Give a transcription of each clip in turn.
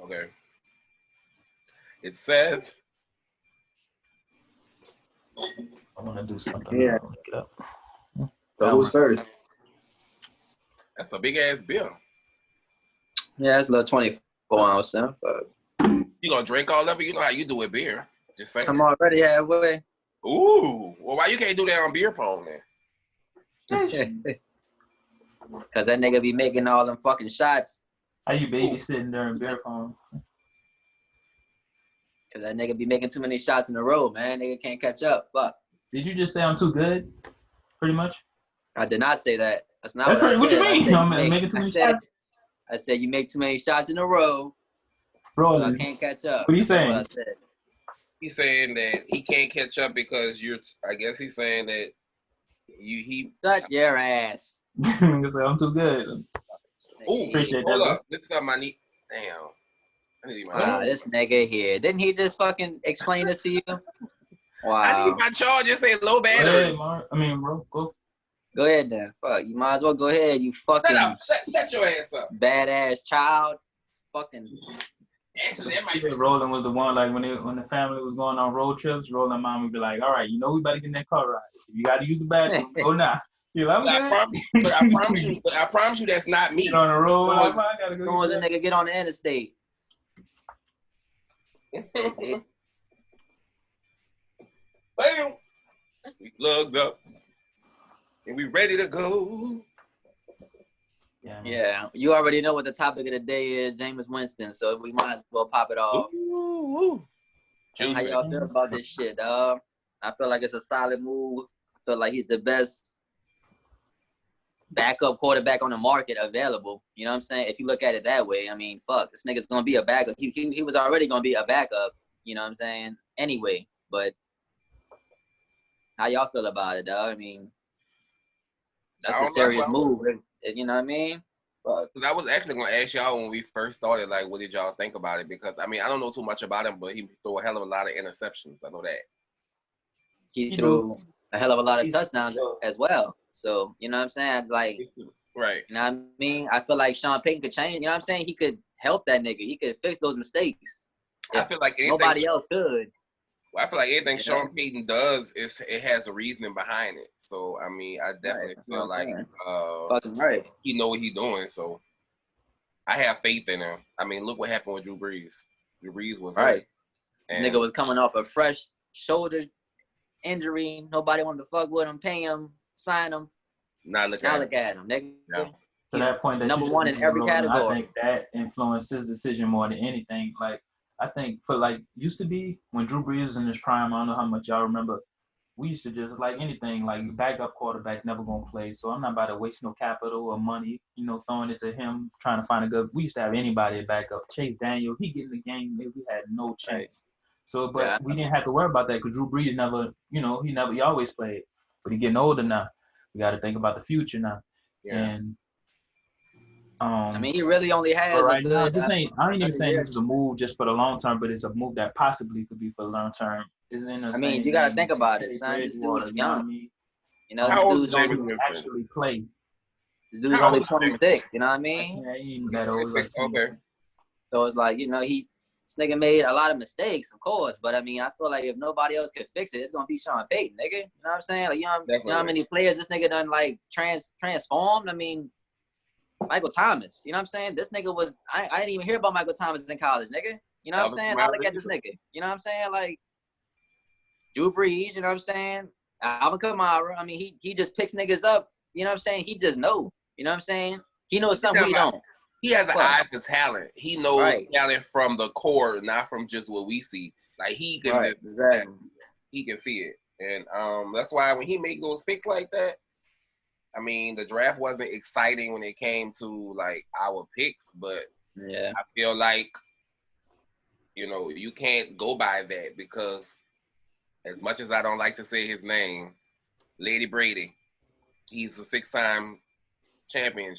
Okay. It says. I want to do something. Yeah. Look it up. So who's first? That's a big ass bill. Yeah, it's a little 24-ounce, huh? But You gonna drink all of it? You know how you do with beer. Just saying. I'm already halfway. Ooh. Well, why you can't do that on beer pong then? Cause that nigga be making all them fucking shots. How you babysitting during beer pong? Cause that nigga be making too many shots in a row, man. Nigga can't catch up. Fuck. Did you just say I'm too good? Pretty much. I did not say that. That's not what I said. What you mean? I'm I making too many said, shots. I said you make too many shots in a row, Bro, so I can't catch up. what are you That's saying? what I said. He's saying that he can't catch up because you're. I guess he's saying that he. Shut your ass. I'm too good. Ooh, Appreciate hold that, up. This is not my need. Damn. I need my. Wow, this nigga here. Didn't he just fucking explain this to you? I Wow. need my charger. Say low Go ahead, battery. Mark. I mean, bro, go. Go ahead then. Fuck. You might as well go ahead. You fucking Shut up. Shut your ass up. badass child. Fucking. Actually, that might. Roland was the one, like, when the family was going on road trips, Roland mom would be like, all right, you know we better get in that car ride. If you got to use the bathroom, go now. You're like, I promise you that's not me. Get on the road. As soon as the nigga get on the interstate. Bam. We plugged up. And we ready to go. Yeah, you already know what the topic of the day is, Jameis Winston, so we might as well pop it off. Ooh. How y'all feel about this shit, dog? I feel like it's a solid move. I feel like he's the best backup quarterback on the market available. You know what I'm saying? If you look at it that way, I mean, fuck, this nigga's gonna be a backup. He was already gonna be a backup, you know what I'm saying? Anyway, but how y'all feel about it, dog? I mean, that's a serious move. You know what I mean? Because I was actually going to ask y'all when we first started, like, what did y'all think about it? Because, I mean, I don't know too much about him, but he threw a hell of a lot of interceptions. I know that. He threw a hell of a lot of touchdowns as well. So, you know what I'm saying? It's like, right. You know what I mean? I feel like Sean Payton could change. You know what I'm saying? He could help that nigga. He could fix those mistakes. I feel like nobody else could. Well, I feel like anything Sean Payton does, it has a reasoning behind it. So, I mean, I definitely feel like fucking right. He know what he's doing. So, I have faith in him. I mean, look what happened with Drew Brees. Drew Brees was right. This nigga was coming off a fresh shoulder injury. Nobody wanted to fuck with him, pay him, sign him. Now look at him, nigga. Yeah. To that point, that number one in every category. I think that influenced his decision more than anything. Like, I think for like used to be when Drew Brees was in his prime, I don't know how much y'all remember, we used to just like anything, like backup quarterback never gonna play. So I'm not about to waste no capital or money, you know, throwing it to him, trying to find a good. We used to have anybody at backup. Chase Daniel, he get in the game, we had no chance. Right. So, but we didn't have to worry about that because Drew Brees never, you know, he always played. But he getting older now. We got to think about the future now. Yeah. And I mean, he really only has right now. This ain't. I ain't even saying this is a move just for the long term, but it's a move that possibly could be for the long term. I mean, you got to think about it, son. This dude is young. You know, how this dude's only actually play. This dude's only 26. You know what I mean? Yeah, he ain't that old. Okay. So it's like, you know, this nigga made a lot of mistakes, of course, but I mean, I feel like if nobody else could fix it, it's gonna be Sean Payton, nigga. You know what I'm saying? Like, you know how many players this nigga done like transformed? I mean, Michael Thomas, you know what I'm saying? This nigga was, I didn't even hear about Michael Thomas in college, nigga. You know what I'm saying? I look at this nigga. You know what I'm saying? Like, Drew Brees, you know what I'm saying? Alvin Kamara, I mean, he just picks niggas up. You know what I'm saying? He just know. You know what I'm saying? He knows something we don't. He has an eye for talent. He knows talent from the core, not from just what we see. Like, he can he can see it. And that's why when he make those picks like that, I mean, the draft wasn't exciting when it came to, like, our picks, but I feel like, you know, you can't go by that because as much as I don't like to say his name, Lady Brady, he's a 6-time champion.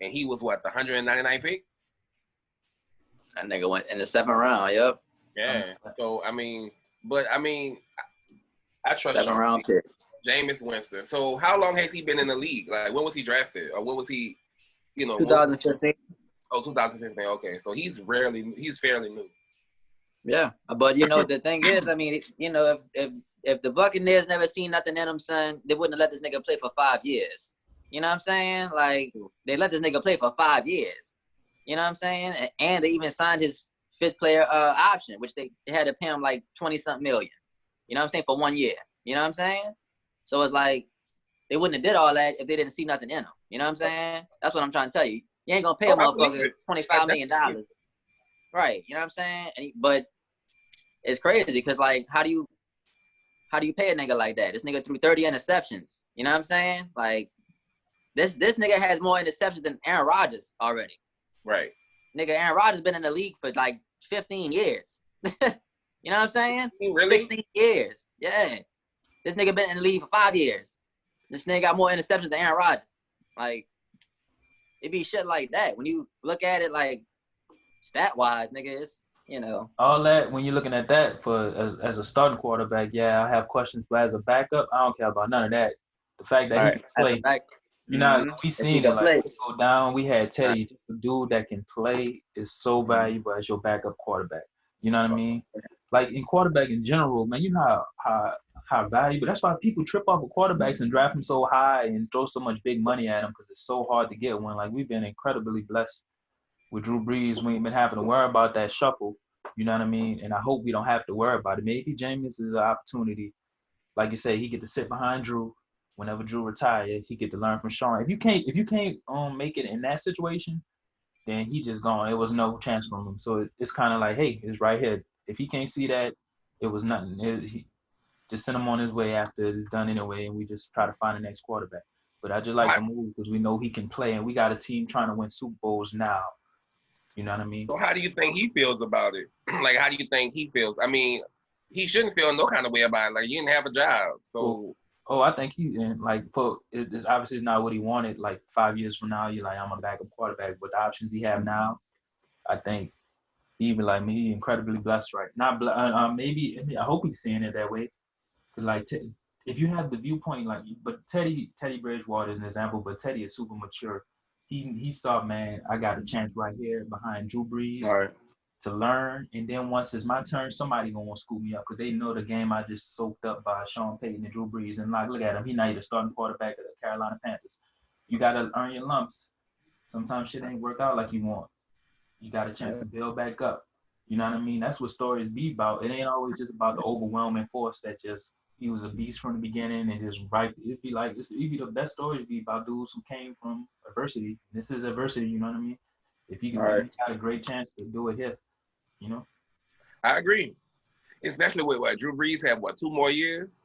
And he was, what, the 199 pick? That nigga went in the 7th round, yep. Yeah. So, I mean, I trust 7th round pick. Jameis Winston. So how long has he been in the league? Like, when was he drafted? Or when was he, 2015. Oh, 2015. Okay, so he's fairly new. Yeah, but the thing is, I mean, if the Buccaneers never seen nothing in him, son, they wouldn't have let this nigga play for 5 years. You know what I'm saying? Like, they let this nigga play for 5 years. You know what I'm saying? And they even signed his 5th player option, which they had to pay him like 20-something million. You know what I'm saying? For 1 year. You know what I'm saying? So it's like, they wouldn't have did all that if they didn't see nothing in him. You know what I'm saying? That's what I'm trying to tell you. You ain't gonna pay a motherfucker $25 million. Right. You know what I'm saying? But it's crazy because, like, how do you pay a nigga like that? This nigga threw 30 interceptions. You know what I'm saying? Like, this nigga has more interceptions than Aaron Rodgers already. Right. Nigga, Aaron Rodgers been in the league for like 15 years. You know what I'm saying? Really? 16 years. Yeah. This nigga been in the league for 5 years. This nigga got more interceptions than Aaron Rodgers. Like, it be shit like that. When you look at it, like, stat-wise, nigga, it's, all that, when you're looking at that as a starting quarterback, yeah, I have questions. But as a backup, I don't care about none of that. The fact that he can play, we seen it, like, go down. We had Teddy, just a dude that can play is so valuable as your backup quarterback. You know what I mean? Like, in quarterback in general, man, you know how valuable. That's why people trip off of quarterbacks and draft them so high and throw so much big money at them, because it's so hard to get one. Like, we've been incredibly blessed with Drew Brees. We ain't been having to worry about that shuffle. You know what I mean? And I hope we don't have to worry about it. Maybe Jameis is an opportunity. Like you say, he get to sit behind Drew. Whenever Drew retired, he get to learn from Sean. If you can't make it in that situation, then he just gone. It was no chance for him. So it's kind of like, hey, it's right here. If he can't see that, it was nothing. He just send him on his way after it's done anyway, and we just try to find the next quarterback. But I just like the move because we know he can play, and we got a team trying to win Super Bowls now. You know what I mean? So how do you think he feels about it? Like, how do you think he feels? I mean, he shouldn't feel no kind of way about it. Like, you didn't have a job, so. I think it's obviously not what he wanted. Like 5 years from now, you're like, I'm a backup quarterback. But the options he have now, I think even like me, he incredibly blessed, right? Not maybe. I mean, I hope he's seeing it that way. Cause like, if you have the viewpoint, like, but Teddy Bridgewater is an example. But Teddy is super mature. He saw, man, I got a chance right here behind Drew Brees to learn, and then once it's my turn, somebody gonna want to scoop me up because they know the game I just soaked up by Sean Payton and Drew Brees. And like, look at him, he now the starting quarterback of the Carolina Panthers. You gotta earn your lumps. Sometimes shit ain't work out like you want. You got a chance to build back up. You know what I mean? That's what stories be about. It ain't always just about the overwhelming force that just he was a beast from the beginning and just right. It'd be like the best stories be about dudes who came from adversity. This is adversity. You know what I mean? If you can, you got a great chance to do it here. You know? I agree. Especially with what Drew Brees have, 2 more years?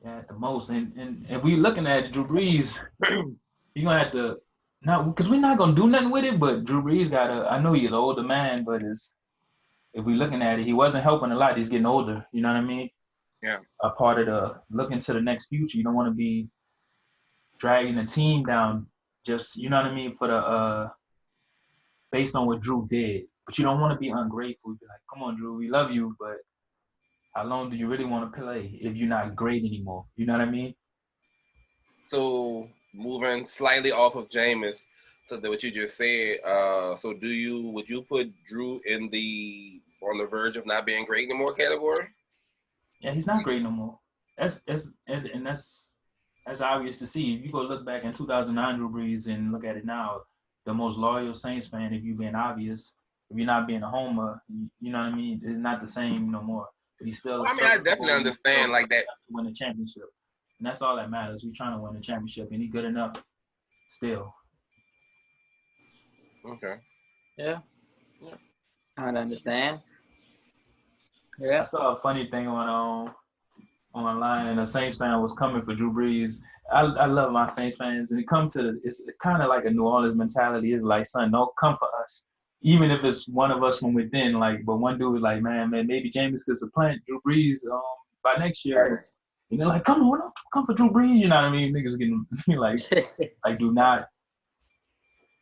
Yeah, at the most. And we looking at Drew Brees, you're gonna have to because we're not gonna do nothing with it, but Drew Brees I know he's an older man, but if we're looking at it, he wasn't helping a lot. He's getting older, you know what I mean? Yeah. A part of the looking to the next future. You don't want to be dragging the team down just, you know what I mean, for the based on what Drew did. But you don't want to be ungrateful. Be like, come on, Drew, we love you, but how long do you really want to play if you're not great anymore? You know what I mean? So moving slightly off of Jameis to what you just said, so would you put Drew on the verge of not being great anymore category? Yeah, he's not great no more. That's obvious to see. If you go look back in 2009 Drew Brees and look at it now, the most loyal Saints fan, if you're being obvious, if you're not being a homer, you know what I mean? It's not the same no more. But he's still. I definitely understand like that. To win the championship, and that's all that matters. We're trying to win the championship, and he's good enough still. Okay. Yeah. I understand. Yeah. I saw a funny thing online, and a Saints fan was coming for Drew Brees. I love my Saints fans, and it's kind of like a New Orleans mentality. It's like, son, don't come for us, even if it's one of us from within. Like, but one dude was like, man, maybe Jameis could supplant Drew Brees by next year. Right. And they're like, come on, don't come for Drew Brees. You know what I mean? Niggas getting like do not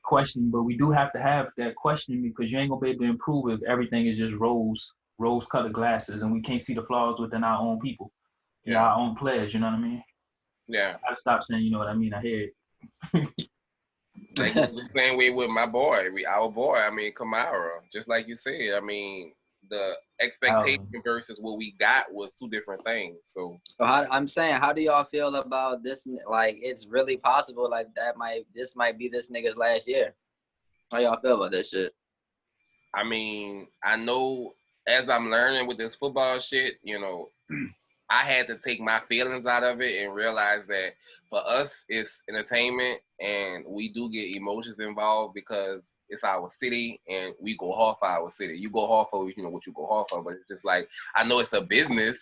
question, but we do have to have that question because you ain't gonna be able to improve if everything is just rose-colored glasses, and we can't see the flaws within our own people. Yeah, our own players, you know what I mean? Yeah. I gotta stop saying, you know what I mean? I hear it. Like the same way with my boy, our boy. I mean, Kamara. Just like you said. I mean, the expectation versus what we got was two different things. So I'm saying, how do y'all feel about this? Like, it's really possible. Like this might be this nigga's last year. How y'all feel about this shit? I mean, I know as I'm learning with this football shit, you know, I had to take my feelings out of it and realize that for us, it's entertainment and we do get emotions involved because it's our city and we go hard for our city. You go hard for, you know, what you go hard for, but it's just like, I know it's a business.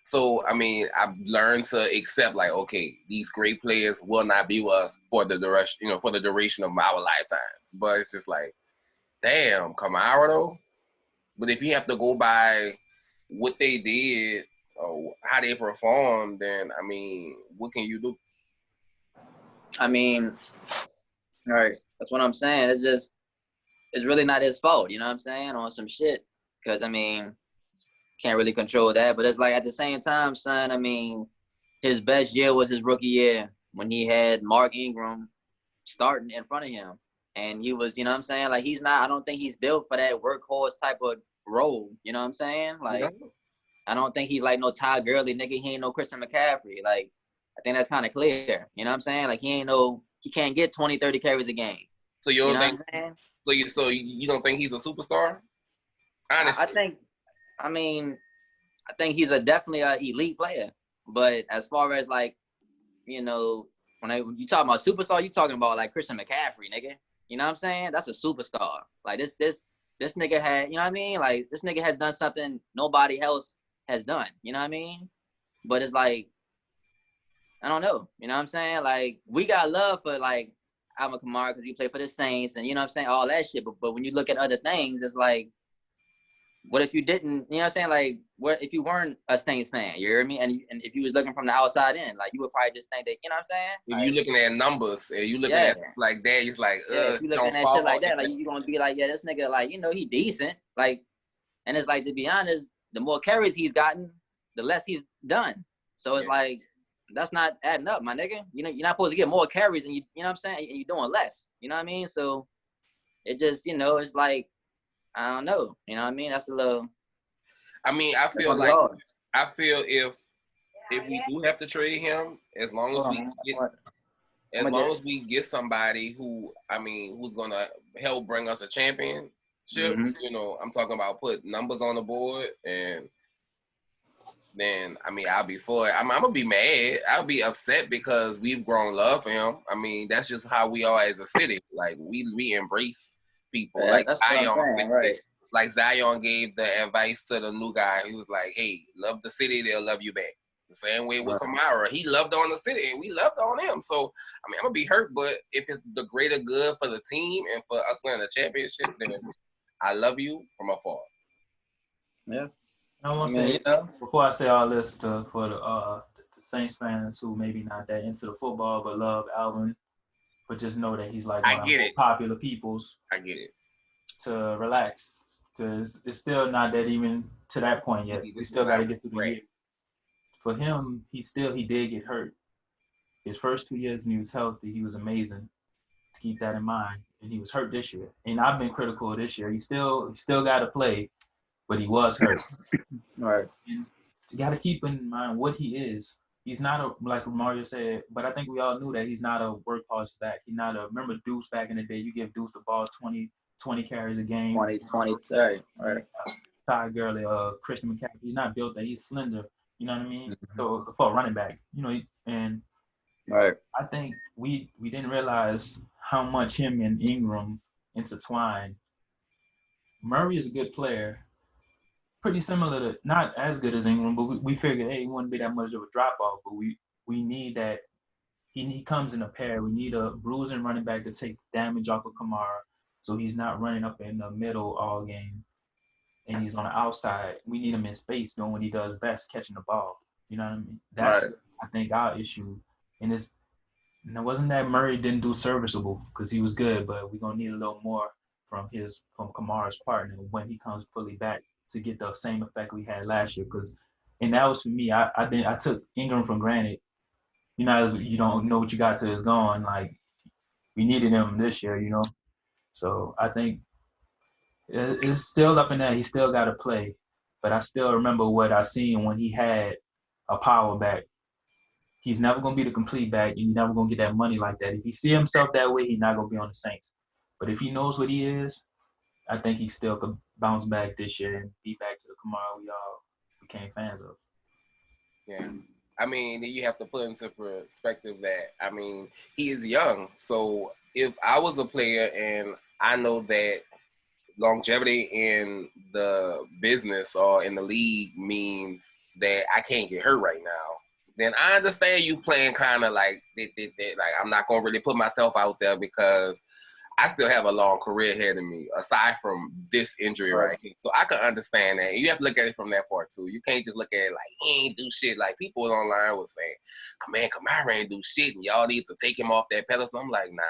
So, I mean, I've learned to accept like, okay, these great players will not be with us for the duration, you know, for the duration of our lifetimes. But it's just like, damn, Kamara though. But if you have to go by what they did, how they performed, then I mean, what can you do? I mean, all right, that's what I'm saying. It's really not his fault, you know what I'm saying, on some shit. Because I mean, can't really control that. But it's like at the same time, son. I mean, his best year was his rookie year when he had Mark Ingram starting in front of him, and he was, you know what I'm saying, like he's not. I don't think he's built for that workhorse type of role. You know what I'm saying, like. Yeah. I don't think he's like no Todd Gurley, nigga. He ain't no Christian McCaffrey. Like, I think that's kind of clear. You know what I'm saying? Like, he can't get 20, 30 carries a game. So you don't think? So you don't think he's a superstar? Honestly, I think he's definitely an elite player. But as far as like, you know, when you talk about superstar, you talking about like Christian McCaffrey, nigga. You know what I'm saying? That's a superstar. Like this nigga had, you know what I mean? Like this nigga has done something nobody else has done, you know what I mean? But it's like, I don't know, you know what I'm saying? Like, we got love for, like, Alvin Kamara because he played for the Saints and, you know what I'm saying, all that shit. But when you look at other things, it's like, what if you didn't, you know what I'm saying? Like, what if you weren't a Saints fan, you hear me? And if you was looking from the outside in, like, you would probably just think that, you know what I'm saying? If like, you looking at numbers and you looking at like that, it's like, if you looking at shit like that, like, you gonna be like, yeah, this nigga, like, you know, he decent. Like, and it's like, to be honest, the more carries he's gotten, the less he's done. So it's like, that's not adding up, my nigga. You know, you're not supposed to get more carries and you know what I'm saying? And you're doing less. You know what I mean? So it just, you know, it's like, I don't know. You know what I mean? That's a little. I mean, I feel if we do have to trade him, as long as we get somebody who, I mean, who's gonna help bring us a championship. Mm-hmm. You know, I'm talking about put numbers on the board, and then I mean, I'll be for it. I'm gonna be mad. I'll be upset because we've grown love for him. I mean, that's just how we are as a city. Like we embrace people. Yeah, like Zion, right? Like Zion gave the advice to the new guy. He was like, "Hey, love the city, they'll love you back." The same way with Kamara. He loved on the city and we loved on him. So, I mean, I'm going to be hurt, but if it's the greater good for the team and for us winning the championship, then I love you from afar. Yeah. I want to say, you know, before I say all this for the Saints fans who maybe not that into the football but love Alvin, but just know that he's like one of the most popular peoples. I get it. To relax. Because it's still not that even to that point yet. We still got to get through the year. For him, he did get hurt. His first 2 years when he was healthy, he was amazing. To keep that in mind. And he was hurt this year. And I've been critical of this year. He still got to play, but he was hurt. Right. And you got to keep in mind what he is. He's not like Mario said, but I think we all knew that he's not a workhorse back. He's not remember Deuce back in the day. You give Deuce the ball 20 carries a game. 20, 30. Right. Todd Gurley, Christian McCaffrey. He's not built that. He's slender. You know what I mean? Mm-hmm. So for a running back, you know, and right. I think we didn't realize how much him and Ingram intertwine. Murray is a good player, pretty similar to not as good as Ingram, but we figured, hey, he wouldn't be that much of a drop off. But we need that. He comes in a pair. We need a bruising running back to take damage off of Kamara, so he's not running up in the middle all game. And he's on the outside. We need him in space doing what he does best, catching the ball. You know what I mean? That's, I think, our issue. And it wasn't that Murray didn't do serviceable because he was good, but we're going to need a little more from Kamara's partner when he comes fully back to get the same effect we had last year. And that was for me. I took Ingram for granted. You know, you don't know what you got till it's gone. Like, we needed him this year, So I think it's still up in there. He still got to play, but I still remember what I seen when he had a power back. He's never gonna be the complete back, and he's never gonna get that money like that. If he see himself that way, he's not gonna be on the Saints. But if he knows what he is, I think he still could bounce back this year and be back to the Kamara we all became fans of. Yeah. I mean, you have to put into perspective that, I mean, he is young. So if I was a player and I know that longevity in the business or in the league means that I can't get hurt right now, then I understand you playing kind of like I'm not going to really put myself out there because I still have a long career ahead of me, aside from this injury right here. So I can understand that. You have to look at it from that part, too. You can't just look at it like, he ain't do shit. Like, people online was saying, man, Kamara ain't do shit, and y'all need to take him off that pedestal. I'm like, nah,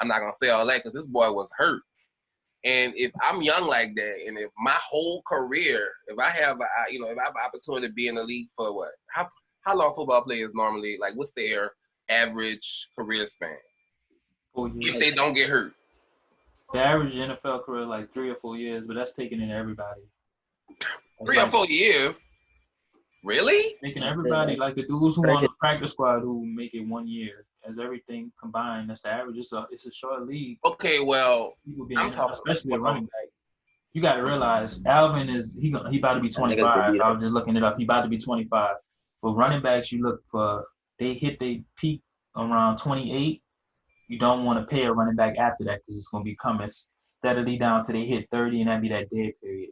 I'm not going to say all that because this boy was hurt. And if I'm young like that, and if my whole career, if I have an opportunity to be in the league for what? How long football players normally, like, what's their average career span? If they don't get hurt. The average NFL career like 3 or 4 years, but that's taking in everybody. 3 or 4 years? Really? Taking everybody, like the dudes who on the practice squad who make it 1 year. As everything combined, that's the average. It's a short league. Okay, well, I'm talking especially a running back. You got to realize Alvin he about to be 25. I was just looking it up. He about to be 25. For running backs, you look for they hit their peak around 28. You don't want to pay a running back after that because it's going to be coming steadily down till they hit 30, and that'd be that dead period.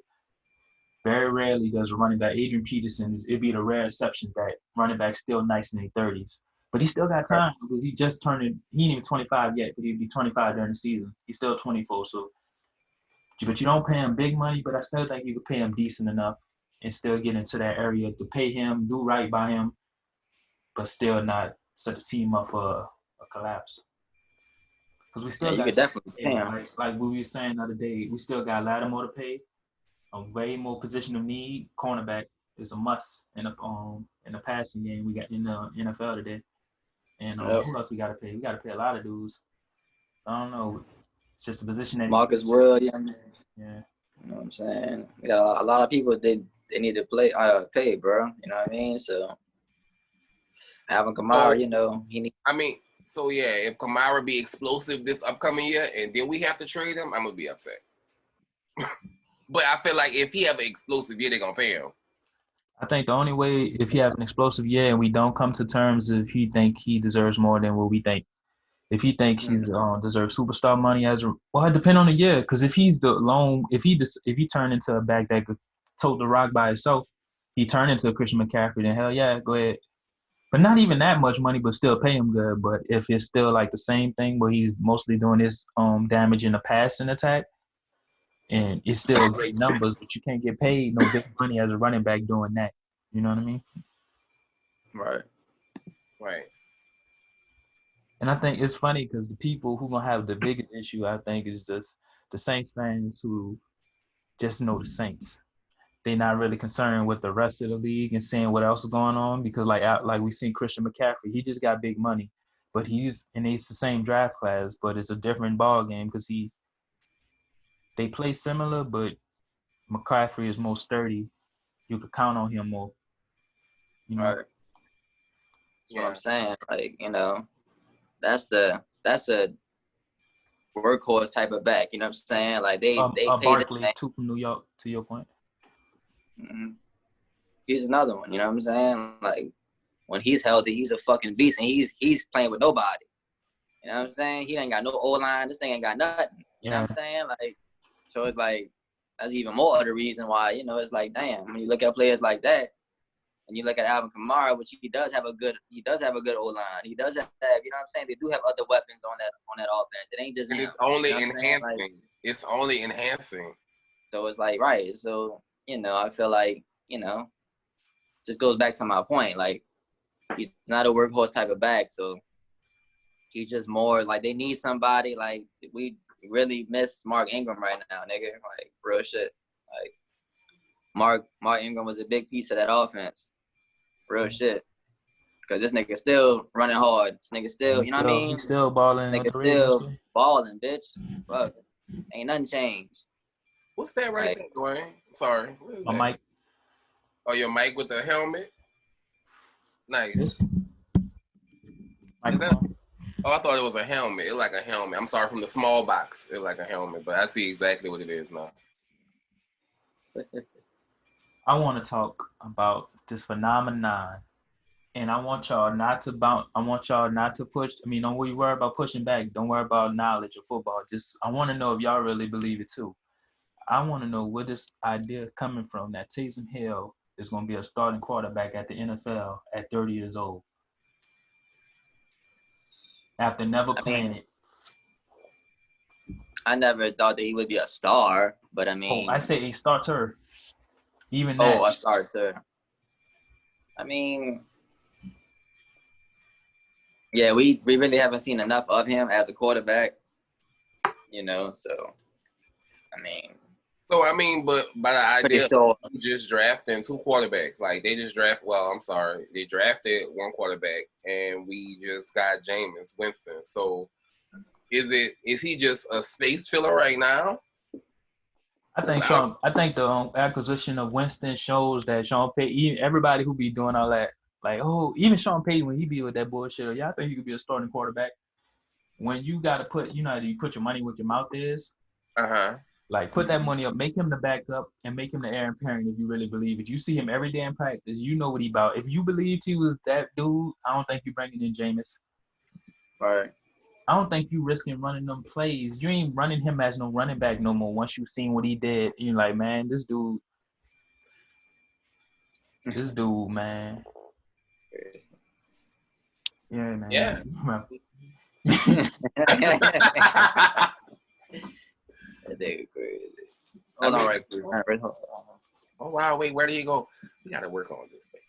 Very rarely does a running back, Adrian Peterson, it'd be the rare exceptions that running back's still nice in their 30s. But he still got time because he ain't even 25 yet, but he'd be 25 during the season. He's still 24, so. But you don't pay him big money, but I still think you could pay him decent enough and still get into that area to pay him, do right by him, but still not set the team up for a collapse. Because we still got you could definitely pay him. Like we were saying the other day, we still got Lattimore to pay, a way more position of need. Cornerback is a must in the passing game we got in the NFL today. And who else we got to pay? We got to pay a lot of dudes. I don't know. It's just a position that Marcus Williams. Yeah. You know what I'm saying? We got a lot of people they need to pay, bro. You know what I mean? So having Kamara, he needs. I mean, so yeah, if Kamara be explosive this upcoming year and then we have to trade him, I'm gonna be upset. But I feel like if he have an explosive year, they're gonna pay him. I think the only way if he has an explosive year and we don't come to terms if he think he deserves more than what we think. If he thinks he's deserves superstar money it depends on the year. Because if he's if he turn into a back that could tote the rock by himself, he turn into a Christian McCaffrey, then hell yeah, go ahead. But not even that much money, but still pay him good. But if it's still like the same thing where he's mostly doing his damage in the passing attack, and it's still great numbers, but you can't get paid no big money as a running back doing that. You know what I mean? Right. And I think it's funny because the people who gonna have the biggest issue, I think, is just the Saints fans who just know the Saints. They're not really concerned with the rest of the league and seeing what else is going on because, like we seen Christian McCaffrey, he just got big money, but it's the same draft class, but it's a different ball game because they play similar, but McCaffrey is more sturdy. You could count on him more. Right. That's what I'm saying. Like, that's a workhorse type of back. You know what I'm saying? Like they Barkley too from New York. To your point. Mm-hmm. He's another one. You know what I'm saying? Like when he's healthy, he's a fucking beast, and he's playing with nobody. You know what I'm saying? He ain't got no O-line. This thing ain't got nothing. You know what I'm saying? Like, so it's like that's even more of the reason why it's like, damn, when you look at players like that. And you look at Alvin Kamara, which he does have a good O-line. He does have, you know what I'm saying? They do have other weapons on that offense. It ain't just him. It's only enhancing. It's only enhancing. So it's like, right. So, I feel like, just goes back to my point. Like, he's not a workhorse type of back. So he's just more like they need somebody. Like, we really miss Mark Ingram right now, nigga. Like, real shit. Like, Mark Ingram was a big piece of that offense. Real shit. Cause this nigga still running hard. This nigga still, you know what I mean? He's still balling. Nigga still balling, bitch. Fuck. Ain't nothing changed. What's that right there, Dwayne? Sorry. What is my that? mic. Oh, your mic with the helmet? Nice. Is that? Oh, I thought it was a helmet. It was like a helmet. I'm sorry, from the small box. It was like a helmet, but I see exactly what it is now. I want to talk about this phenomenon. And I want y'all not to bounce. I want y'all not to push. I mean, don't worry about pushing back. Don't worry about knowledge of football. Just, I want to know if y'all really believe it too. I want to know where this idea coming from that Taysom Hill is going to be a starting quarterback at the NFL at 30 years old. After never playing it. I never thought that he would be a star, but I mean. Oh, I say a starter. Even that. Oh, a starter. I mean. Yeah, we really haven't seen enough of him as a quarterback, you know, so, I mean. So, I mean, but by the idea of just drafting two quarterbacks, like they just they drafted one quarterback and we just got Jameis Winston. So, is he just a space filler right now? I think the acquisition of Winston shows that Sean Payton, everybody who be doing all that, like, oh, even Sean Payton, when he be with that bullshit, I think he could be a starting quarterback. When you got to put, you put your money where your mouth is. Like, put that money up, make him the backup, and make him the heir apparent if you really believe it. You see him every day in practice. You know what he about. If you believed he was that dude, I don't think you bringing in Jameis. Right. I don't think you risking running them plays. You ain't running him as no running back no more once you've seen what he did. You're like, man, this dude, man. Yeah, man. Yeah. Hold on, right. Oh wow, wait, where do you go? We gotta work on this thing.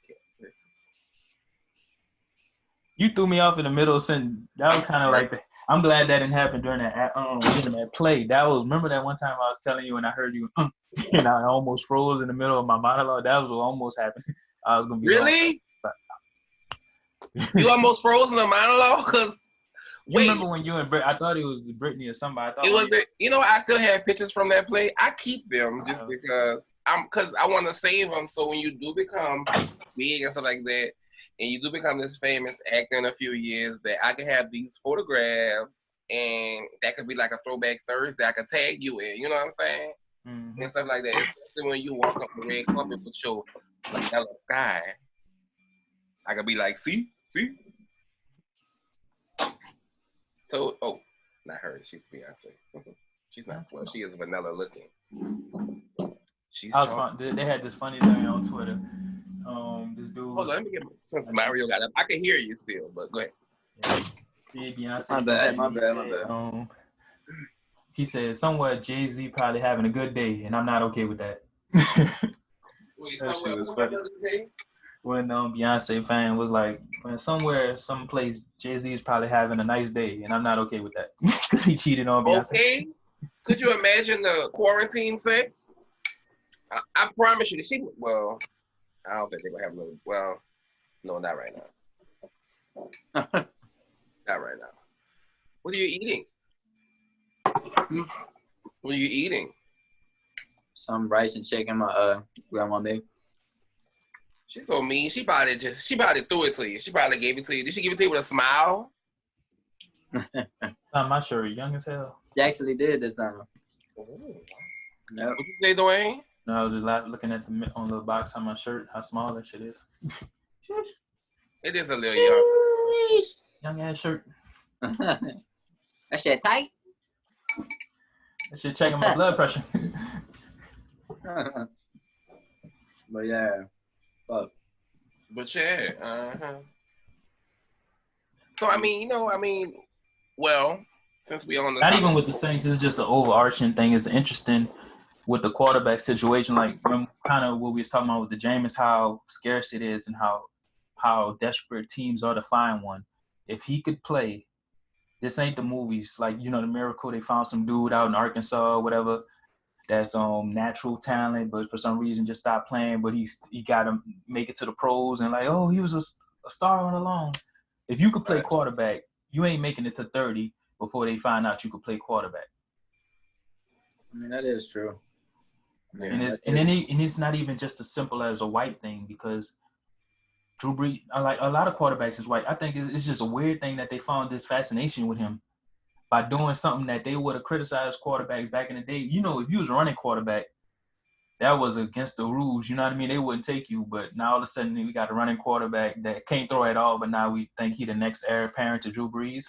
You threw me off in the middle of sentence. That was kind of like I'm glad that didn't happen during that play. Remember that one time I was telling you and I heard you and I almost froze in the middle of my monologue. That was what almost happened. I was gonna be really. You almost froze in the monologue because. Remember when you and I thought it was Brittany or somebody. I thought I still have pictures from that play. I keep them just because I want to save them. So when you do become big and stuff like that, and you do become this famous actor in a few years, that I can have these photographs, and that could be like a throwback Thursday. I could tag you in. You know what I'm saying? Mm-hmm. And stuff like that. Especially when you walk up the red carpet with your yellow sky, I could be like, see. So, not her. She's Beyonce. She's not. Well, she is vanilla looking. They had this funny thing on Twitter. This dude. Hold on, let me get since Mario got up. I can hear you still, but go ahead. Yeah, Beyonce. My bad. He said somewhere Jay-Z probably having a good day, and I'm not okay with that. Wait, somewhere when Beyonce fan was like, someplace, Jay-Z is probably having a nice day, and I'm not okay with that because he cheated on Beyonce. Okay, could you imagine the quarantine sex? I promise you, I don't think they're gonna have no. Well, no, not right now. Not right now. What are you eating? What are you eating? Some rice and chicken my grandma made. She's so mean. She probably threw it to you. She probably gave it to you. Did she give it to you with a smile? I'm not sure. Young as hell. She actually did this time. Oh. Yep. What you say, Dwayne? No, I was just looking at on the box on my shirt, how small that shit is. It is a little young. Young ass shirt. That shit tight. That shit checking my blood pressure. But yeah. Fuck. But yeah, So well, since we on the not even with the Saints, it's just an overarching thing. It's interesting with the quarterback situation, like kind of what we was talking about with the Jameis, how scarce it is and how desperate teams are to find one. If he could play, this ain't the movies. Like, the Miracle, they found some dude out in Arkansas or whatever that's natural talent, but for some reason just stopped playing. But he got to make it to the pros, and like, oh, he was a star on the loan. If you could play quarterback, you ain't making it to 30 before they find out you could play quarterback. I mean, that is true. Yeah, and it's not even just as simple as a white thing, because Drew Brees, like a lot of quarterbacks is white. I think it's just a weird thing that they found this fascination with him by doing something that they would have criticized quarterbacks back in the day. You know, if you was a running quarterback, that was against the rules. You know what I mean? They wouldn't take you. But now all of a sudden we got a running quarterback that can't throw at all, but now we think he the next heir apparent to Drew Brees,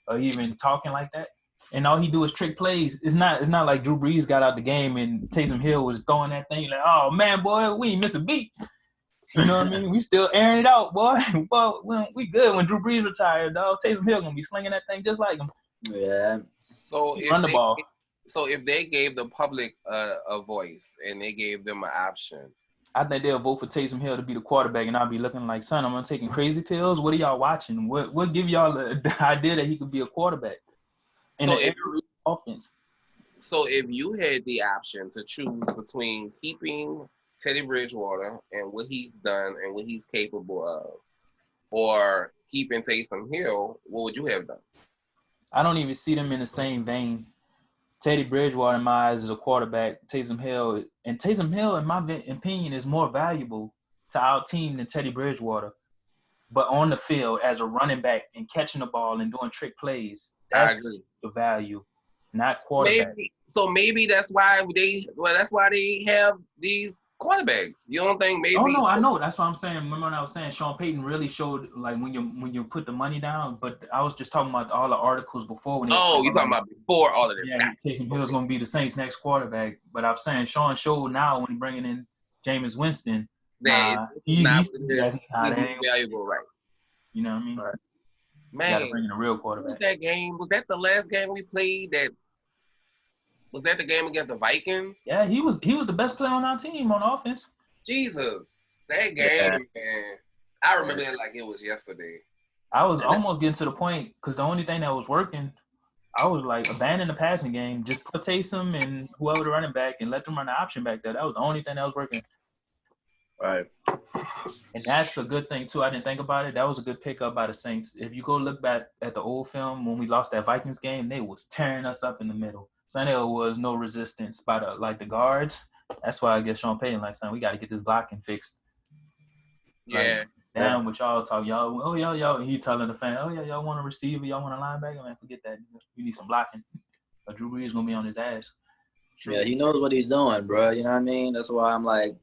or even talking like that. And all he do is trick plays. It's not like Drew Brees got out the game and Taysom Hill was throwing that thing like, oh man, boy, we ain't miss a beat. You know what I mean? We still airing it out, boy. Well, we good when Drew Brees retired, dog. Taysom Hill gonna be slinging that thing just like him. Yeah. So run the ball. So if they gave the public a voice and they gave them an option, I think they'll vote for Taysom Hill to be the quarterback, and I'll be looking like, son, I'm taking crazy pills. What are y'all watching? What give y'all the idea that he could be a quarterback? So if offense. So if you had the option to choose between keeping Teddy Bridgewater and what he's done and what he's capable of, or keeping Taysom Hill, what would you have done? I don't even see them in the same vein. Teddy Bridgewater, in my eyes, is a quarterback. Taysom Hill, in my opinion, is more valuable to our team than Teddy Bridgewater. But on the field, as a running back and catching the ball and doing trick plays, that's the value, not quarterback. Maybe that's why they have these quarterbacks. You don't think maybe? Oh no, I know. That's what I'm saying. Remember when I was saying Sean Payton really showed, like, when you put the money down. But I was just talking about all the articles before when. You're talking about before all of this. Yeah, Taysom Hill's gonna be the Saints' next quarterback. But I'm saying Sean showed now when bringing in Jameis Winston. He's valuable, right? You know what I mean? Right. Man, you gotta bring in a real quarterback. Was that game? Was that the last game we played? Was that the game against the Vikings? Yeah, he was the best player on our team on offense. Jesus, that game, man! I remember it like it was yesterday. I was almost getting to the point because the only thing that was working, I was like, abandon the passing game, just put Taysom and whoever the running back and let them run the option back there. That was the only thing that was working. Right. And that's a good thing too. I didn't think about it. That was a good pickup by the Saints. If you go look back at the old film when we lost that Vikings game, they was tearing us up in the middle. So there was no resistance by the guards. That's why I guess Sean Payton like, son, we got to get this blocking fixed. Yeah. Down with y'all talk, y'all. And he telling the fan, y'all want a receiver, y'all want a linebacker, man, forget that. You need some blocking. But Drew Brees gonna be on his ass. Yeah, he knows what he's doing, bro. You know what I mean? That's why I'm like,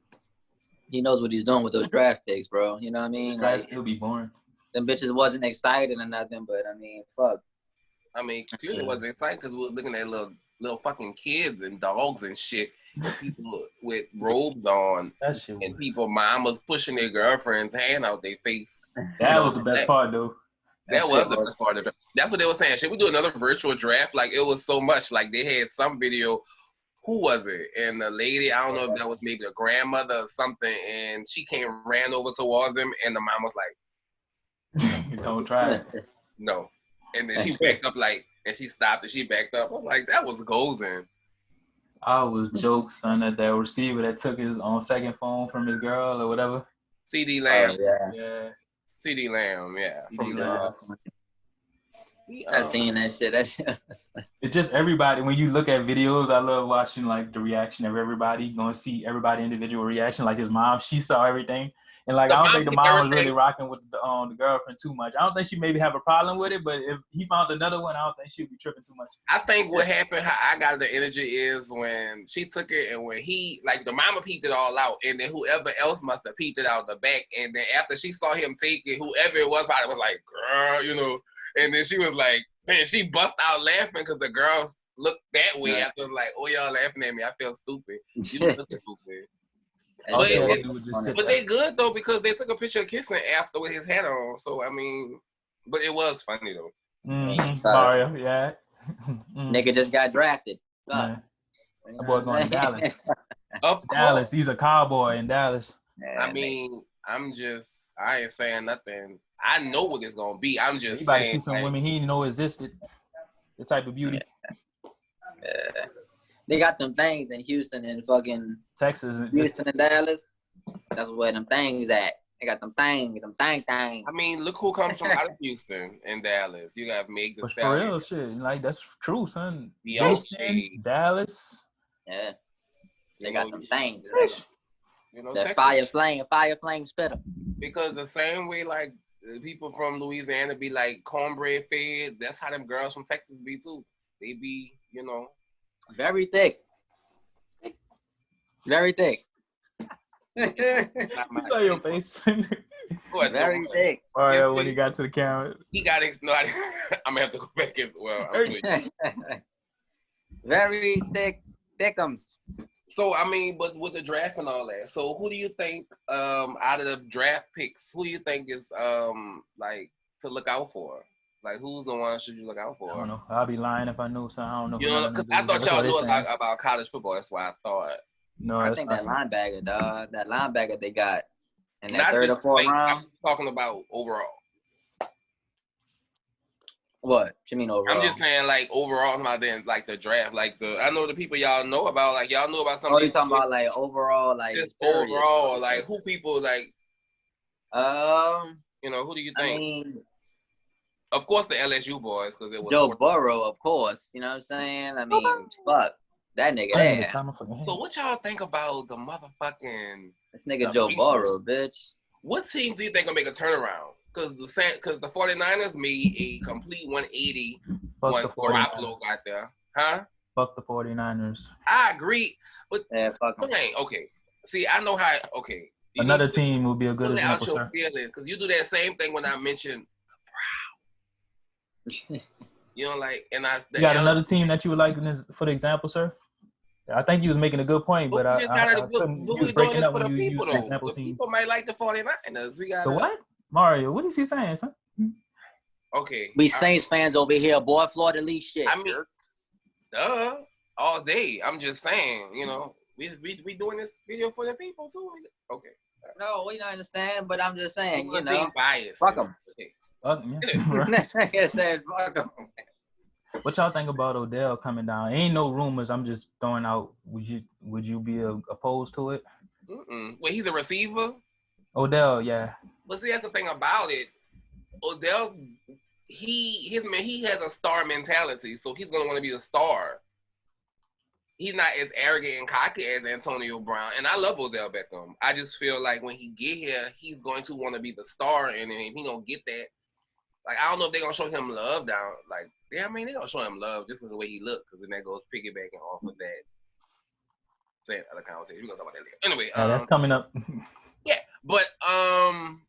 he knows what he's doing with those draft picks, bro. You know what I mean? Like, still be boring. Them bitches wasn't excited or nothing, but I mean, fuck. I mean, it wasn't exciting because we were looking at little fucking kids and dogs and shit, and people with robes on, and people mamas pushing their girlfriend's hand out their face. That was the best part, though. That was the best part of it. That's what they were saying. Should we do another virtual draft? Like, it was so much. Like, they had some video. Who was it? And the lady, I don't know if that was maybe a grandmother or something, and she ran over towards him, and the mom was like, don't try it. No. And then she backed up, and she stopped and she backed up. I was like, that was golden. I was jokes, son, that receiver that took his own second phone from his girl or whatever. CD Lamb. Yeah. CD Lamb, yeah. I seen that shit. It's just everybody. When you look at videos, I love watching like the reaction of everybody. Going to see everybody individual reaction. Like his mom, she saw everything, and like I don't think the mom was really rocking with the girlfriend too much. I don't think she maybe have a problem with it, but if he found another one, I don't think she'd be tripping too much. I think what happened, how I got the energy is when she took it, and when he the mama peeped it all out, and then whoever else must have peeped it out the back, and then after she saw him take it, whoever it was probably was like, girl, you know. And then she was like, man, she bust out laughing because the girls looked that way. I was like, oh, y'all laughing at me. I feel stupid. You look stupid. But they good, though, because they took a picture of kissing after with his hat on. So, I mean, but it was funny, though. Mario, yeah. Nigga just got drafted. Yeah. That boy going to Dallas. Dallas. He's a cowboy in Dallas. I mean, I ain't saying nothing. I know what it's gonna be. I'm just saying. See some women he didn't know existed. The type of beauty. Yeah. They got them things in Houston and fucking Texas. Houston and Dallas. That's where them things at. They got them thang. I mean, look who comes from out of Houston and Dallas. You got Meg the For Stallion. real shit. Like, that's true, son. Houston, Dallas. Yeah. They got them things. You know, that fire flame spitter. Because the same way, like, people from Louisiana be like cornbread fed, that's how them girls from Texas be too. They be, you know, very thick. Very thick. You saw your face. Very thick. All right, when he got to the camera. He got it. No, I'm going to have to go back as well. Very thickums. So, I mean, but with the draft and all that, so who do you think, out of the draft picks, who do you think is, like, to look out for? Like, who's the one should you look out for? I don't know. I'll be lying if I knew, so I don't know. You know, because I thought y'all knew about college football. That's why I thought. No, I think that linebacker, dog. That linebacker they got in that third or fourth round. I'm talking about overall. What you mean overall? I'm just saying, like, overall, about then, like, the draft. Like, I know the people y'all know about. Like, y'all know about some. Oh, you talking about, like, overall, like. Just overall, like, who people, like. You know, who do you think? I mean, of course, the LSU boys, because it was Joe Burrow, of course. You know what I'm saying? I mean, fuck that nigga there. So what y'all think about the motherfucking this nigga Joe Burrow, bitch? What team do you think will make a turnaround? Because the 49ers made a complete 180 once Garoppolo got there, huh? Fuck the 49ers. I agree, but yeah, fuck them. Okay. See, I know how. Okay, another team would be a good example, sir. Because you do that same thing when I mentioned. You know, like, and you got another team that you would like for the example, sir? I think you was making a good point, but I couldn't. You was breaking up when you used the example team. People might like the 49ers. We got the what? Mario, what is he saying, son? Okay. We Saints fans over here, boy. Florida least shit. I mean, duh, all day. I'm just saying, you know, we doing this video for the people too. Okay. No, we don't understand, but I'm just saying, you know, biased. Fuck them. Okay. Fuck them. What y'all think about Odell coming down? Ain't no rumors. I'm just throwing out. Would you be opposed to it? Wait, he's a receiver? Odell, yeah. But see, that's the thing about it. Odell's he has a star mentality, so he's gonna want to be the star. He's not as arrogant and cocky as Antonio Brown, and I love Odell Beckham. I just feel like when he get here, he's going to want to be the star, and if he don't get that, like, I don't know if they're gonna show him love down. Like, yeah, I mean, they're gonna show him love just as the way he look, because then that goes piggybacking off of that. Say other conversation. We're gonna talk about that later. Anyway, that's coming up. Yeah, but I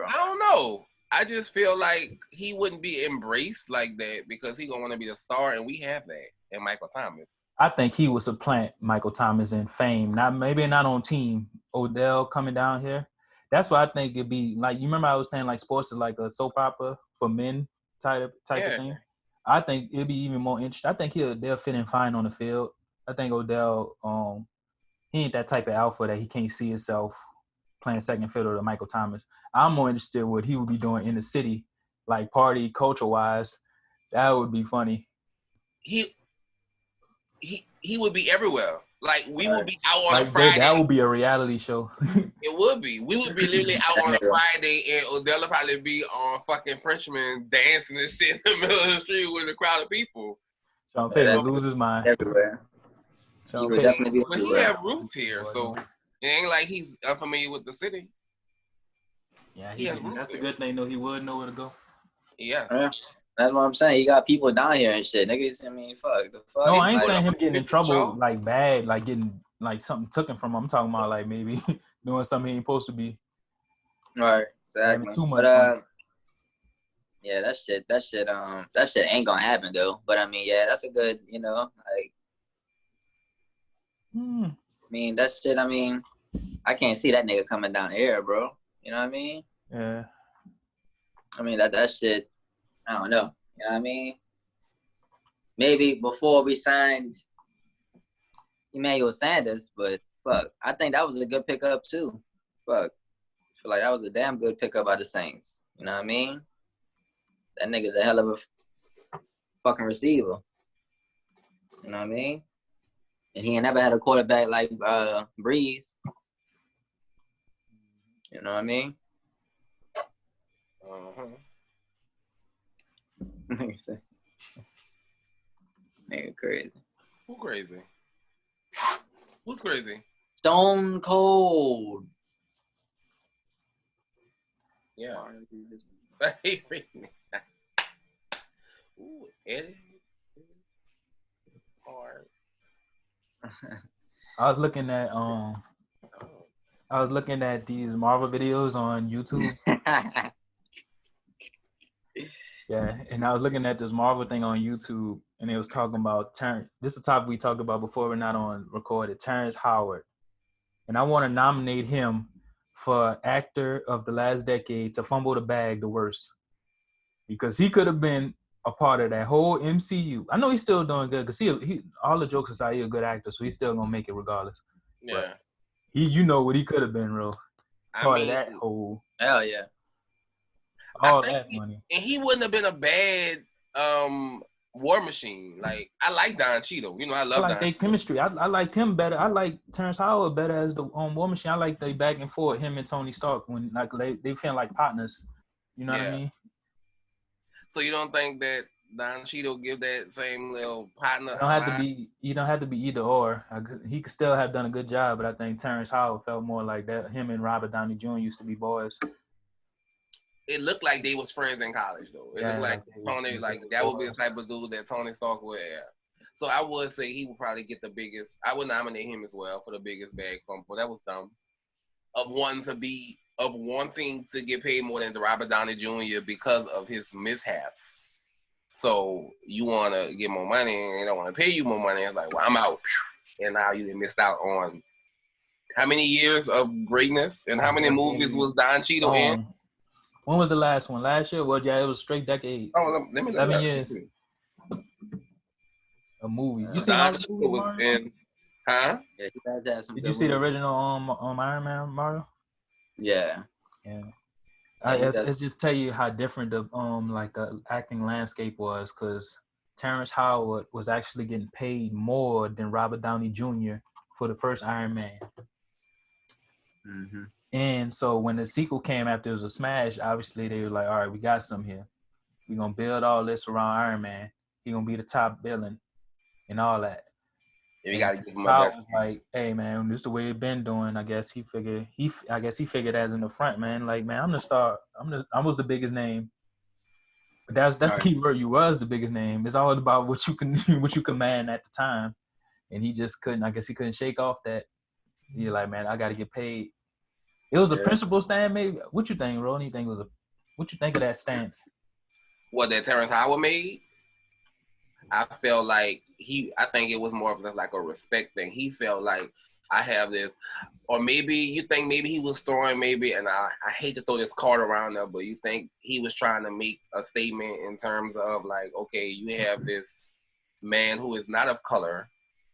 don't know. I just feel like he wouldn't be embraced like that because he gonna want to be a star, and we have that in Michael Thomas. I think he would supplant Michael Thomas in fame. Maybe not on team. Odell coming down here. That's why I think it'd be like, you remember I was saying like sports is like a soap opera for men type of thing. I think it'd be even more interesting. I think they'll fit in fine on the field. I think Odell, he ain't that type of alpha that he can't see himself playing second fiddle to Michael Thomas. I'm more interested in what he would be doing in the city, like party culture wise. That would be funny. He would be everywhere. Like, we would be out on a Friday. That would be a reality show. It would be. We would be literally out on a Friday, and Odell would probably be on fucking Frenchman dancing and shit in the middle of the street with a crowd of people. Sean Payton would lose his mind. Everywhere. Sean Payton. But he have roots here, so it ain't like he's unfamiliar with the city. Yeah, that's the good thing, though. He would know where to go. Yes. That's what I'm saying. You got people down here and shit, niggas. I mean, fuck. No, I ain't saying him getting in trouble like bad, like getting like something taken from him. I'm talking about like maybe doing something he ain't supposed to be. Right, exactly. Too much yeah, that shit ain't gonna happen though. But I mean, yeah, that's a good, you know, like. I mean, that shit. I mean, I can't see that nigga coming down here, bro. You know what I mean? Yeah. I mean that shit. I don't know. You know what I mean? Maybe before we signed Emmanuel Sanders, but fuck, I think that was a good pickup too. Fuck, I feel like that was a damn good pickup by the Saints. You know what I mean? That nigga's a hell of a fucking receiver. You know what I mean? And he ain't never had a quarterback like Breeze. You know what I mean? Nigga crazy. Who crazy? Who's crazy? Stone Cold. Yeah. Ooh, Eddie. Hard. I was looking at these Marvel videos on YouTube. Yeah, and I was looking at this Marvel thing on YouTube, and it was talking about this is a topic we talked about before. We're not on recorded. Terrence Howard, and I want to nominate him for actor of the last decade to fumble the bag the worst, because he could have been a part of that whole MCU. I know he's still doing good because he all the jokes aside, he's a good actor, so he's still gonna make it regardless. Yeah, but you know what he could have been, bro. Part of that whole. Hell yeah. All that money. And he wouldn't have been a bad War Machine. Like, I like Don Cheadle. You know, I love like their chemistry. I liked him better. I like Terrence Howard better as the War Machine. I like they back and forth, him and Tony Stark, when like they feel like partners. You know what I mean? So you don't think that Don Cheadle give that same little partner? You don't have to be either or. He could still have done a good job, but I think Terrence Howard felt more like that. Him and Robert Downey Jr. used to be boys. It looked like they was friends in college, though. It looked like Tony, like that would be the type of dude that Tony Stark would have. So I would say he would probably get the biggest. I would nominate him as well for the biggest bag fumble. That was dumb. Of wanting to get paid more than Robert Downey Jr. because of his mishaps. So you want to get more money and they don't want to pay you more money. It's like, well, I'm out. And now you missed out on how many years of greatness and how many movies was Don Cheadle in? When was the last one? Last year? Well, yeah, it was straight decade. Oh, let me 11 years. A movie. You seen all the movies, was in, huh? Yeah, did you see the original Iron Man, Mario? Yeah. Yeah. It's just tell you how different the like the acting landscape was, because Terrence Howard was actually getting paid more than Robert Downey Jr. for the first Iron Man. Mm-hmm. And so when the sequel came after it was a smash, obviously they were like, all right, we got some here. We're going to build all this around Iron Man. He's going to be the top villain and all that. Yeah, we got to give him a was like, hey, man, this is the way it's been doing. I guess he figured as in the front, man. Like, man, I'm the star. I was the biggest name. But that's the key word. You was the biggest name. It's all about what you command at the time. And he just couldn't. I guess he couldn't shake off that. You're like, man, I got to get paid. It was a principle stand, maybe. What you think, Ron? What you think of that stance? What that Terrence Howard made? I felt like I think it was more of like a respect thing. He felt like I have this, or maybe you think maybe he was throwing and I hate to throw this card around there, but you think he was trying to make a statement in terms of like, okay, you have this man who is not of color,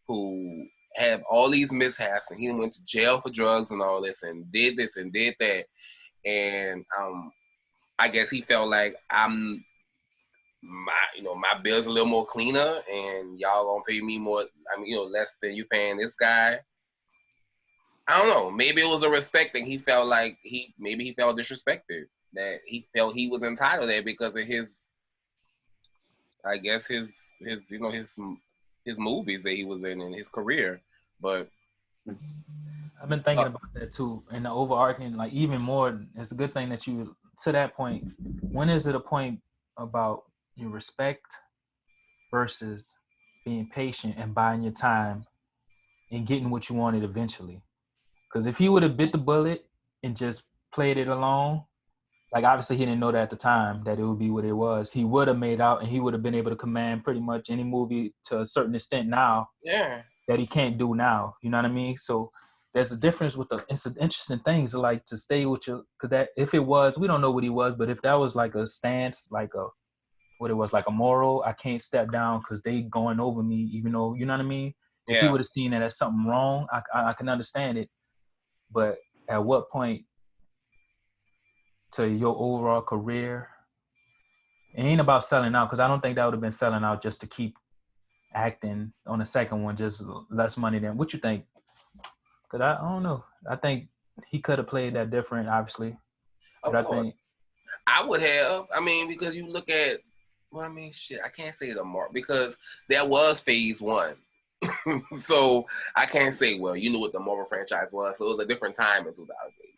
who have all these mishaps, and he went to jail for drugs and all this, and did this and did that, and I guess he felt like my bill's a little more cleaner, and y'all gonna pay me more. I mean, less than you paying this guy. I don't know. Maybe it was a respect thing. He felt like he felt disrespected, that he felt he was entitled there because of his, I guess his movies that he was in his career. But I've been thinking about that too, and the overarching, like, even more, it's a good thing that you, to that point, when is it a point about your respect versus being patient and buying your time and getting what you wanted eventually? Because if he would have bit the bullet and just played it alone, like, obviously he didn't know that at the time that it would be what it was. He would have made out, and he would have been able to command pretty much any movie to a certain extent now. Yeah. That he can't do now. You know what I mean? So there's a difference with it's an interesting thing to like to stay with your, because that if it was, we don't know what he was, but if that was like a stance, like a moral, I can't step down because they going over me, even though, you know what I mean? If he would have seen it as something wrong, I can understand it. But at what point to your overall career, it ain't about selling out, because I don't think that would have been selling out just to keep acting on the second one, just less money than what you think. Because I don't know. I think he could have played that different, obviously. But Of course. I would have. I mean, because you look at, well, I mean, shit, I can't say the mark because that was phase 1. So I can't say, well, you knew what the Marvel franchise was, so it was a different time in 2008.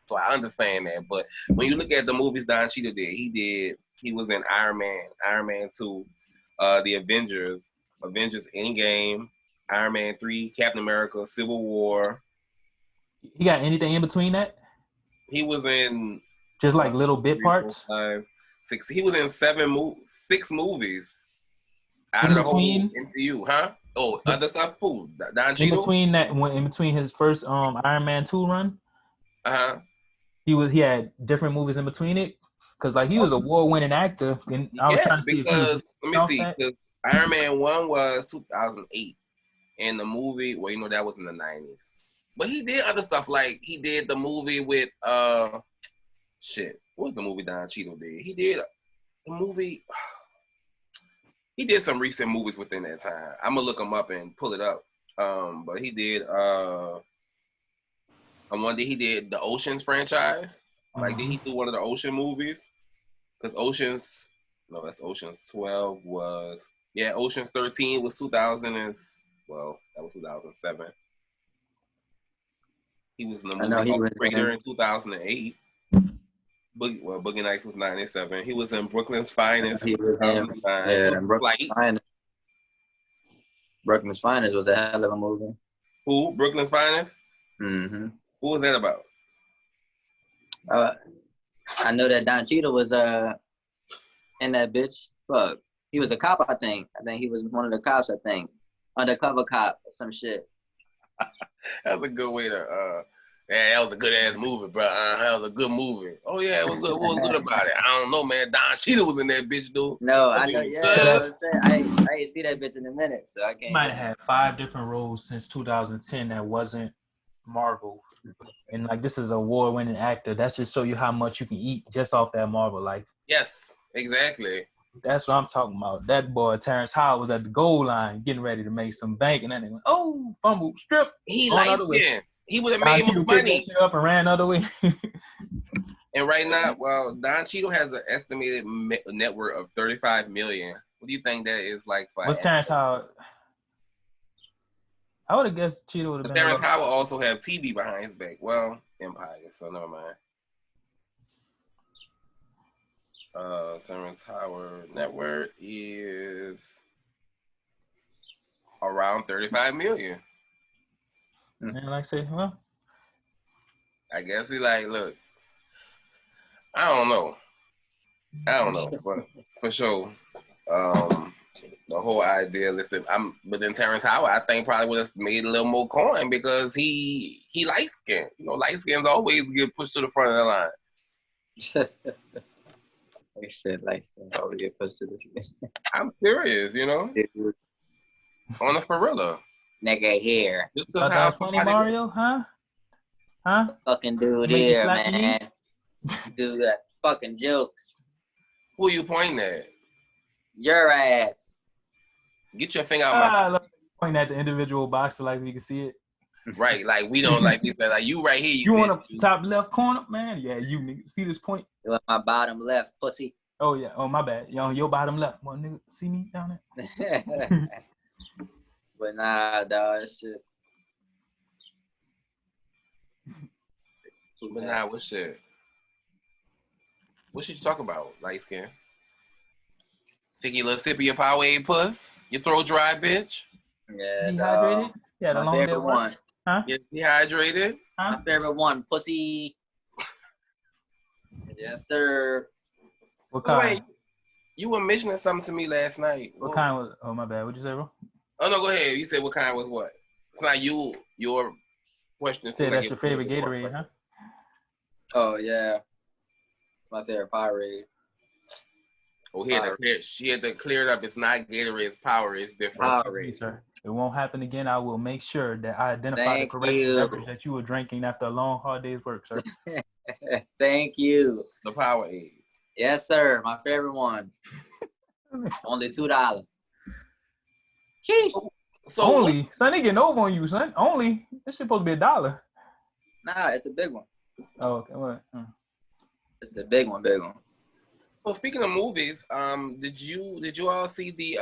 So I understand that. But when you look at the movies Don Cheadle did, he was in Iron Man 2, the Avengers Endgame, Iron Man 3, Captain America, Civil War. He got anything in between that? He was in just like little bit parts. 4, 5, 6. He was in 6 movies out in of the between, whole MCU, huh? Oh, other stuff, cool. Don Cheadle. In between his first Iron Man 2 run, he had different movies in between it. Because like he was a award-winning actor, and I was trying to see if he was. Let me see. Because Iron Man 1 was 2008, and the movie, well, you know that was in the 90s. But he did other stuff, like he did the movie with shit. What was the movie Don Cheadle did? He did the movie. He did some recent movies within that time. I'm gonna look him up and pull it up. But he did one day he did the Oceans franchise. Like, did he do one of the Ocean movies? Because Oceans 12 was, Oceans 13 was 2000 and, well, that was 2007. He was in the movie Raider in 2008. Boogie Nights was 97. He was in Brooklyn's Finest. Brooklyn's Finest was a hell of a movie. Who? Brooklyn's Finest? Mm-hmm. What was that about? I know that Don Cheadle was in that bitch. Fuck. He was a cop, I think. I think he was one of the cops, I think. Undercover cop or some shit. That was a good way to that was a good ass movie, bro. That was a good movie. Oh yeah, it was good. What was good about it? I don't know, man. Don Cheadle was in that bitch, dude. No, I know. Yeah, I ain't see that bitch in a minute, so I can't. Might have had 5 different roles since 2010 that wasn't Marvel, and like this is a award-winning actor. That's just show you how much you can eat just off that Marvel life. Yes, exactly. That's what I'm talking about. That boy Terrence Howard was at the goal line getting ready to make some bank, and then they went, oh, fumble, strip. He light skinned. He would have made more money. Up and ran the other way. And right now, well, Don Cheadle has an estimated net worth of $35 million. What do you think that is like? What's Terrence Howard? I would have guessed Cheadle would have been. Terrence Howard also have TV behind his back. Well, Empire, so never mind. Terrence Howard net worth is around $35 million. And like I say, well, I guess he like, look, I don't know, but for sure, the whole idea, but then Terrence Howard, I think probably would have made a little more coin because he light skinned. You know, light skins always get pushed to the front of the line. They said light skin always get pushed to the skin. I'm serious, you know, on a gorilla. Nigga here. Just because how funny Mario, huh? Fucking dude here, man. Do that fucking jokes. Who you pointing at? Your ass. Get your finger out my. Pointing at the individual boxer like we can see it. Right, like we don't like you right here. You want a top left corner, man? Yeah, you nigga. See this point? You want my bottom left, pussy? Oh yeah. Oh my bad. Your bottom left, one nigga. See me down there? But nah, dog, that shit. But nah, what shit? What should you talk about, light skin? Take your little sip of your Powerade puss. Your throat dry, bitch. Yeah, dehydrated. Yeah, the long favorite one. Huh? You're dehydrated. My favorite one, pussy. Yes, sir. What kind? Wait, you were mentioning something to me last night. What kind was? Oh my bad. What'd you say, bro? Oh no, go ahead. You said what kind was what? It's not your question. Say that's your favorite Gatorade, huh? Oh yeah, my favorite Powerade. Oh, she had to clear it up. It's not Gatorade. It's Powerade. It's different. Powerade, sir. It won't happen again. I will make sure that I identify the correct beverage that you were drinking after a long, hard day's work, sir. Thank you. The Powerade. Yes, sir. My favorite one. Only $2. Jeez. So only, son, they getting over on you, son. Only, this shit supposed to be $1. Nah, it's the big one. Oh, okay. What? It's the big one. So speaking of movies, did you all see the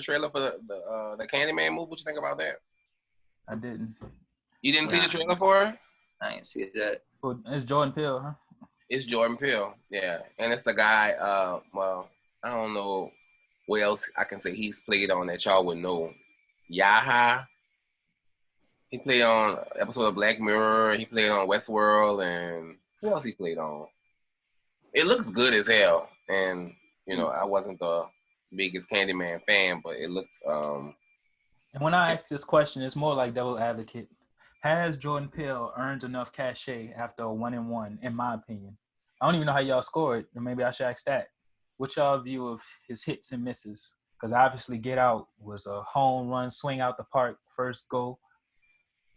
trailer for the Candyman movie? What you think about that? I didn't. You didn't see the trailer for it? I ain't see that. Well, it's Jordan Peele, huh? It's Jordan Peele, yeah, and it's the guy. Well, I don't know what else I can say he's played on that y'all would know. Yaha. He played on an episode of Black Mirror. He played on Westworld, and who else he played on? It looks good as hell, and I wasn't the biggest Candyman fan, but it looked. And when I ask this question, it's more like devil advocate. Has Jordan Peele earned enough cachet after a 1-1, in my opinion? I don't even know how y'all scored, and maybe I should ask that. What's y'all view of his hits and misses? Because obviously Get Out was a home run, swing out the park, first goal.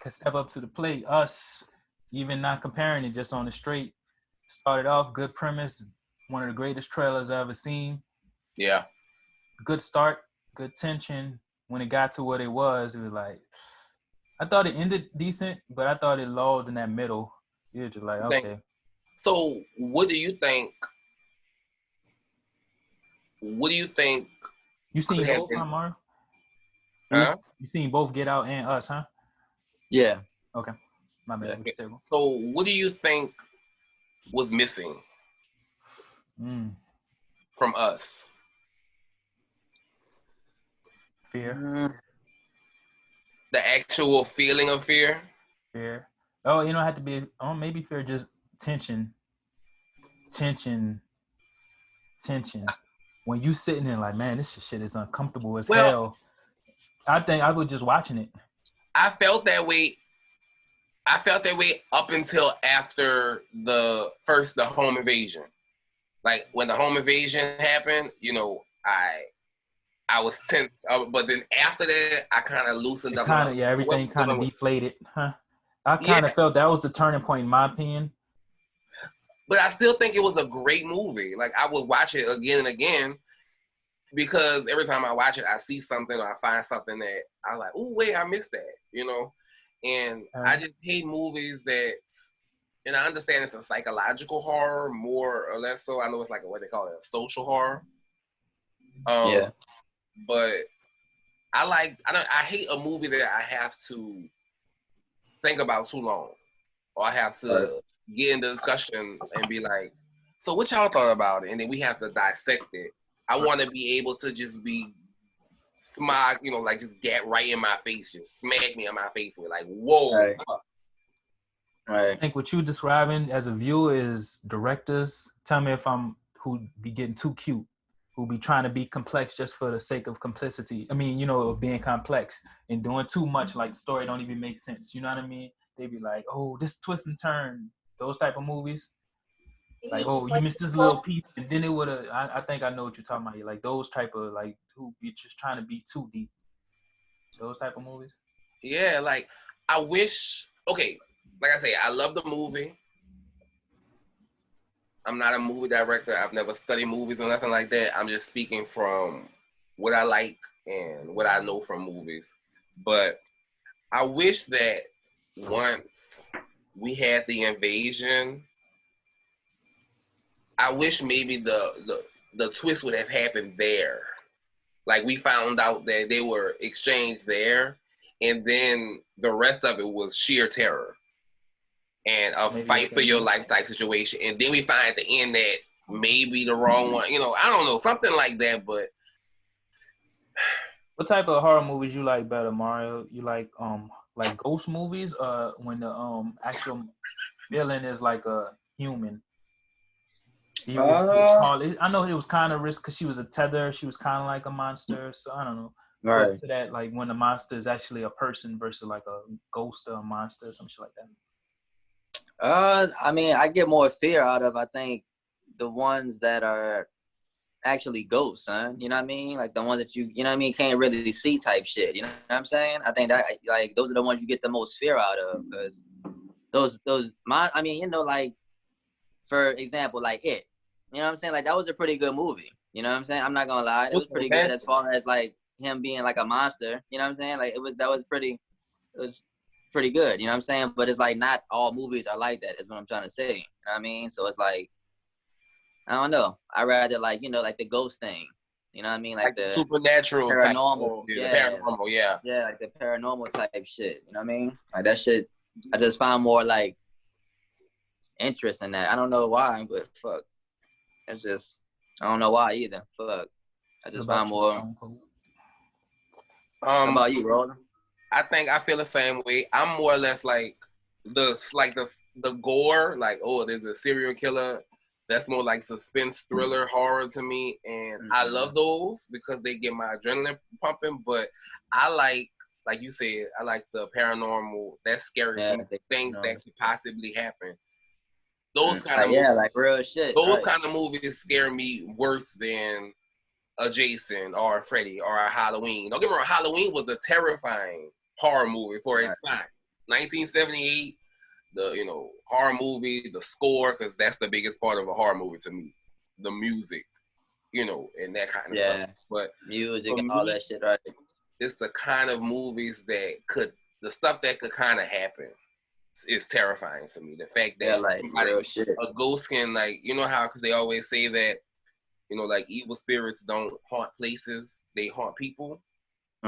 Could step up to the plate. Us, even not comparing it, just on the straight, started off, good premise, one of the greatest trailers I've ever seen. Yeah. Good start, good tension. When it got to what it was like, I thought it ended decent, but I thought it lulled in that middle. You're just like, okay. So what do you think? What do you think? You seen both, Mario? Huh? You seen both Get Out and Us, huh? Yeah. Okay. My bad. Yeah. So what do you think was missing from Us? Fear. The actual feeling of fear? Fear. Oh, it had to be, maybe fear, just tension. When you sitting there like, man, this shit is uncomfortable as hell. I think I was just watching it. I felt that way up until after the home invasion. Like when the home invasion happened, I was tense. But then after that, I kind of loosened up. Everything kind of deflated, huh? I kind of felt that was the turning point, in my opinion. But I still think it was a great movie. Like I would watch it again and again because every time I watch it, I see something or I find something that I'm like, oh wait, I missed that, And I just hate movies that, and I understand it's a psychological horror more or less so. I know it's like what they call it, a social horror. Yeah. But I hate a movie that I have to think about too long, or I have to get into discussion and be like, so what y'all thought about it? And then we have to dissect it. I want to be able to just be smog, like just get right in my face, just smack me in my face with like, whoa. Right. I think what you're describing as a viewer is directors. Tell me if I'm who be getting too cute, who be trying to be complex just for the sake of complicity. I mean, of being complex and doing too much, like the story don't even make sense. You know what I mean? They be like, oh, this twist and turn, those type of movies. Like, oh, you missed this little piece, and then it would have. I think I know what you're talking about. Like those type of who be just trying to be too deep. Those type of movies. Yeah, like I wish. Okay, like I say, I love the movie. I'm not a movie director. I've never studied movies or nothing like that. I'm just speaking from what I like and what I know from movies. But I wish that once we had the invasion, I wish maybe the twist would have happened there. Like we found out that they were exchanged there, and then the rest of it was sheer terror and a fight for your life type situation. And then we find at the end that maybe the wrong one, I don't know, something like that. But what type of horror movies you like better, Mario? You like ghost movies, when the actual villain is like a human? I know it was kind of risky because she was a tether. She was kind of like a monster. So I don't know. Right. But to that, like when the monster is actually a person versus like a ghost or a monster or some shit like that. I mean, I get more fear out of, I think, the ones that are actually ghosts, son. You know what I mean? Like the ones that can't really see type shit. You know what I'm saying? I think that like those are the ones you get the most fear out of because like for example, like It. You know what I'm saying? Like that was a pretty good movie. You know what I'm saying? I'm not gonna lie. It was pretty good as far as like him being like a monster. You know what I'm saying? Like it was pretty good. You know what I'm saying? But it's like not all movies are like that. Is what I'm trying to say. You know what I mean? So it's like I don't know. I rather like like the ghost thing. You know what I mean? Like the supernatural, paranormal, the paranormal, yeah, like the paranormal type shit. You know what I mean? Like that shit. I just find more like interest in that. I don't know why, but fuck. It's just I don't know why either. Fuck. I just find more. How about you, Roland? I think I feel the same way. I'm more or less like the gore, like, oh, there's a serial killer. That's more like suspense, thriller, horror to me, and I love those because they get my adrenaline pumping. But I like you said, I like the paranormal, that's scary things that could possibly happen. Those kind of movies, like real shit. Those kind of movies scare me worse than a Jason or a Freddy or a Halloween. Don't get me wrong, Halloween was a terrifying horror movie for its time. 1978. The horror movie, the score, because that's the biggest part of a horror movie to me, the music, and that kind of stuff. But music and all that shit, right? It's the kind of movies the stuff that could kind of happen is terrifying to me. The fact that like real shit. A ghost can, like, how, because they always say that like evil spirits don't haunt places, they haunt people.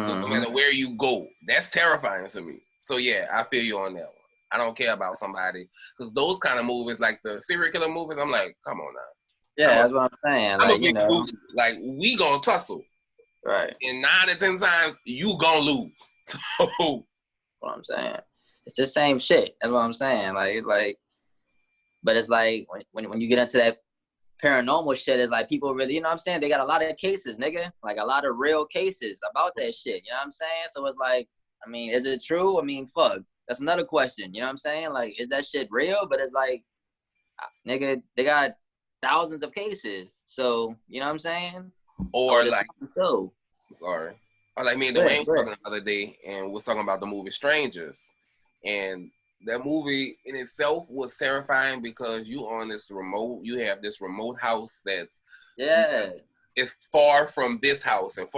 So no matter where you go, that's terrifying to me. So yeah, I feel you on that one. I don't care about somebody, because those kind of movies, like the serial killer movies, I'm like, come on now. Yeah, that's what I'm saying. I'm a big dude. Like, we gonna tussle, right? And 9 to 10 times you gonna lose. So, what I'm saying, it's the same shit. That's what I'm saying. But it's like when you get into that paranormal shit, it's like people really, you know what I'm saying? They got a lot of cases, nigga. Like a lot of real cases about that shit. You know what I'm saying? So it's like, I mean, is it true? I mean, fuck. That's another question. You know what I'm saying? Like, is that shit real? But it's like, nigga, they got thousands of cases. So, you know what I'm saying? Or like, so. Sorry. Or like me and Dwayne was talking the other day, and we was talking about the movie Strangers. And that movie in itself was terrifying because you have this remote house that's, it's far from this house. And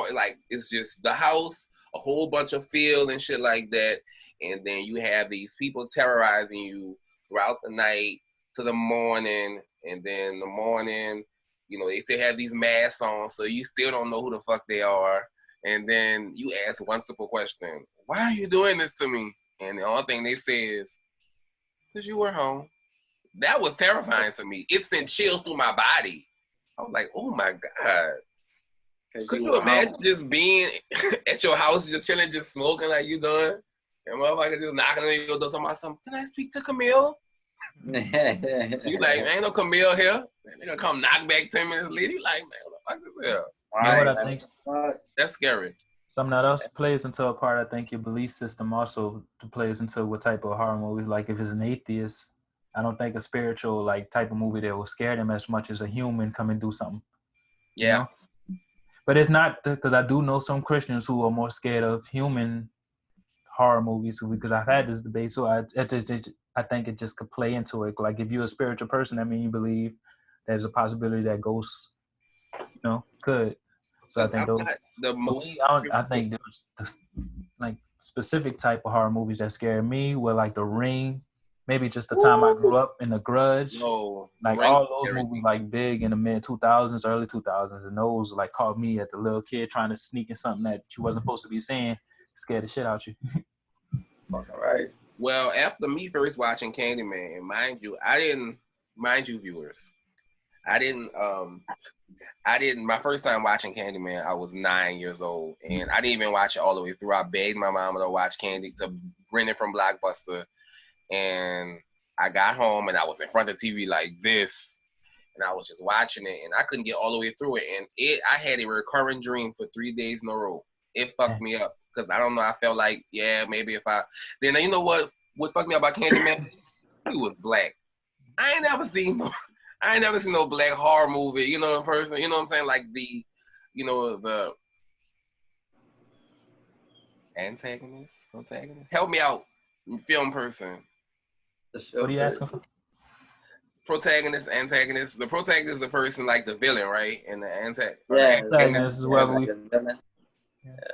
it's just the house, a whole bunch of field and shit like that. And then you have these people terrorizing you throughout the night to the morning. And then the morning, they still have these masks on, so you still don't know who the fuck they are. And then you ask one simple question: why are you doing this to me? And the only thing they say is, because you were home. That was terrifying to me. It sent chills through my body. I was like, oh my God. Could you imagine just being at your house, just chilling, just smoking like you doing? And motherfucker just knocking on your door talking about something. Can I speak to Camille? You like, ain't no Camille here. They gonna come knock back 10 minutes later. You like, man, what the fuck is here? You know what I think? That's scary. Something that else plays into a part. I think your belief system also plays into what type of horror movie. Like if it's an atheist, I don't think a spiritual type of movie that will scare them as much as a human come and do something. Yeah. You know? But it's not, because I do know some Christians who are more scared of human horror movies, because I've had this debate. So I think it just could play into it. Like if you're a spiritual person, I mean, you believe there's a possibility that ghosts, could. So I think I think there's like specific type of horror movies that scare me were like The Ring, maybe just the time I grew up, in The Grudge. No, like all those movies like big in the mid 2000s, early 2000s, and those like caught me as a little kid trying to sneak in something that you wasn't supposed to be seeing, scared the shit out you. All right. Well, after me first watching Candyman, mind you, viewers, I didn't, my first time watching Candyman, I was 9 years old, and I didn't even watch it all the way through. I begged my mama to rent it from Blockbuster, and I got home, and I was in front of the TV like this, and I was just watching it, and I couldn't get all the way through it, and I had a recurring dream for 3 days in a row. It fucked me up, because I don't know, I felt like, maybe if then you know what fucked me up about Candyman? He was black. I ain't never seen no black horror movie, in person, you know what I'm saying? Like the antagonist, protagonist. Help me out, film person. What are you asking for? Protagonist, antagonist. The protagonist is the person, like the villain, right? And the antagonist is whoever we.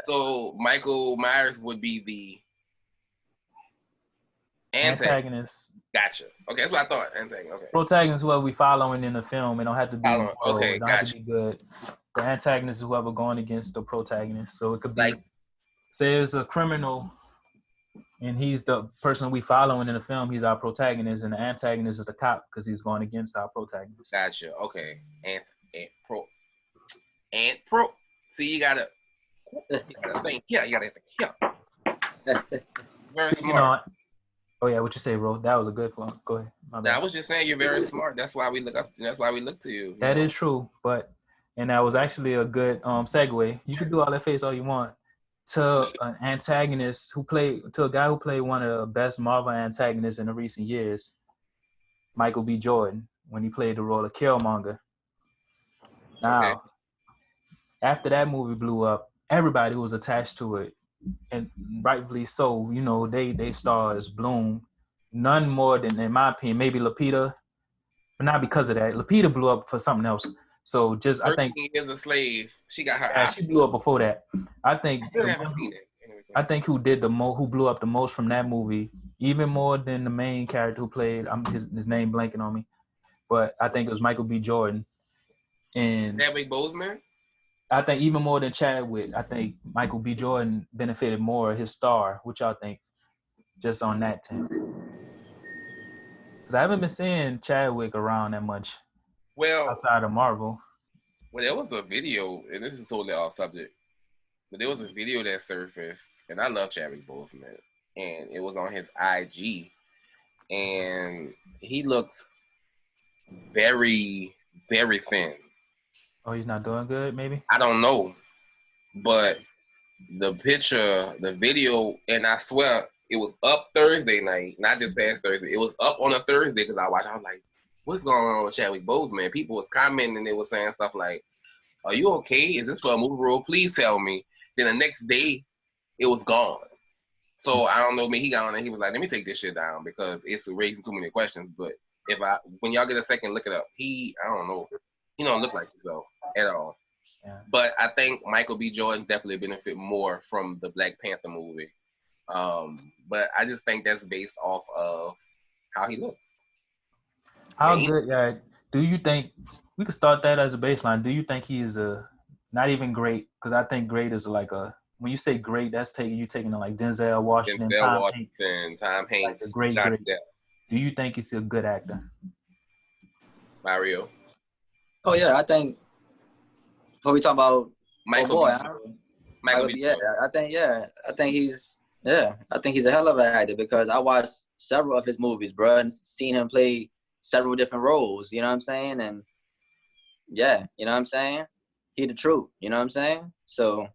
So Michael Myers would be Antagonist. Gotcha. Okay, that's what I thought. Antagonist. Okay. Protagonist, whoever we following in the film, it don't have to be okay, it don't have to be good. The antagonist is whoever going against the protagonist. So it could be, like, say it's a criminal, and he's the person we following in the film. He's our protagonist, and the antagonist is the cop because he's going against our protagonist. Gotcha. Okay. Pro. See, you gotta think. Yeah, you gotta think. Yeah. Very smart. Oh yeah, what you say, bro? That was a good one. Go ahead. I was just saying you're very smart. That's why we look up. That's why we look to you. That is true, and that was actually a good segue. You can do all that face all you want to an antagonist to a guy who played one of the best Marvel antagonists in the recent years, Michael B. Jordan, when he played the role of Killmonger. Now, after that movie blew up, everybody who was attached to it, and rightfully so, they stars bloomed. None more than, in my opinion, maybe Lupita, but not because of that. Lupita blew up for something else. So just, I think, 13 Years a Slave. She got her. Yeah, she blew up before that. I think. I still haven't seen it. I think who blew up the most from that movie, even more than the main character who played. His name blanking on me, but I think it was Michael B. Jordan. And Chadwick Boseman. I think even more than Chadwick, I think Michael B. Jordan benefited more of his star. What y'all think? Just on that team. Because I haven't been seeing Chadwick around that much. Well, outside of Marvel. Well, there was a video, and this is totally off subject, but there was a video that surfaced, and I love Chadwick Boseman, and it was on his IG, and he looked very, very thin. Oh, he's not doing good, maybe? I don't know, but the picture, the video, and I swear it was up Thursday night, not this past Thursday. It was up on a Thursday because I watched. I was like, what's going on with Chadwick Boseman? People was commenting and they were saying stuff like, are you okay? Is this for a movie role? Please tell me. Then the next day, it was gone. So I don't know, he got on and he was like, let me take this shit down because it's raising too many questions. But when y'all get a second, look it up. I don't know. He don't look like himself at all. Yeah. But I think Michael B. Jordan definitely benefit more from the Black Panther movie. But I just think that's based off of how he looks. How good, do you think, we could start that as a baseline, do you think he is not even great, because I think great is like when you say great, that's taking it like Denzel Washington, Tom Hanks, like great. Do you think he's a good actor? Mario? Oh yeah, I think, what we talking about? Michael B. I think he's a hell of an actor because I watched several of his movies, bro, and seen him play several different roles, you know what I'm saying? And yeah, you know what I'm saying? He the truth, you know what I'm saying? So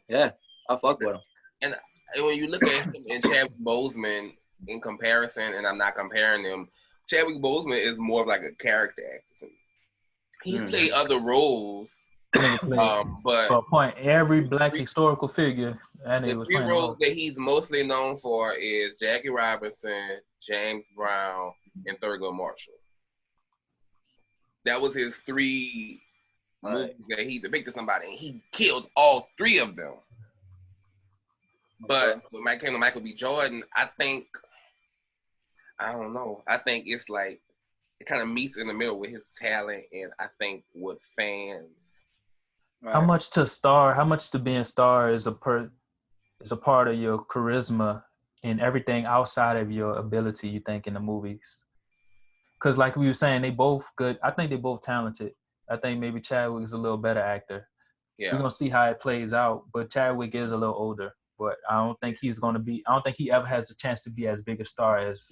yeah, I fuck with him. And when you look at him and Chadwick Boseman in comparison, and I'm not comparing them, Chadwick Boseman is more of like a character actor. He's played other roles. But for a point, every Black historical figure, and the three roles that he's mostly known for is Jackie Robinson, James Brown, and Thurgood Marshall. That was his three movies that he depicted somebody, and he killed all three of them. But when it came to Michael B. Jordan, I don't know. I think it's like it kind of meets in the middle with his talent, and I think with fans. Right. How much to being star is a part of your charisma and everything outside of your ability, you think, in the movies? Because like we were saying, they both good. I think they both talented. I think maybe Chadwick is a little better actor. Yeah. We're going to see how it plays out, but Chadwick is a little older. But I don't think he ever has a chance to be as big a star as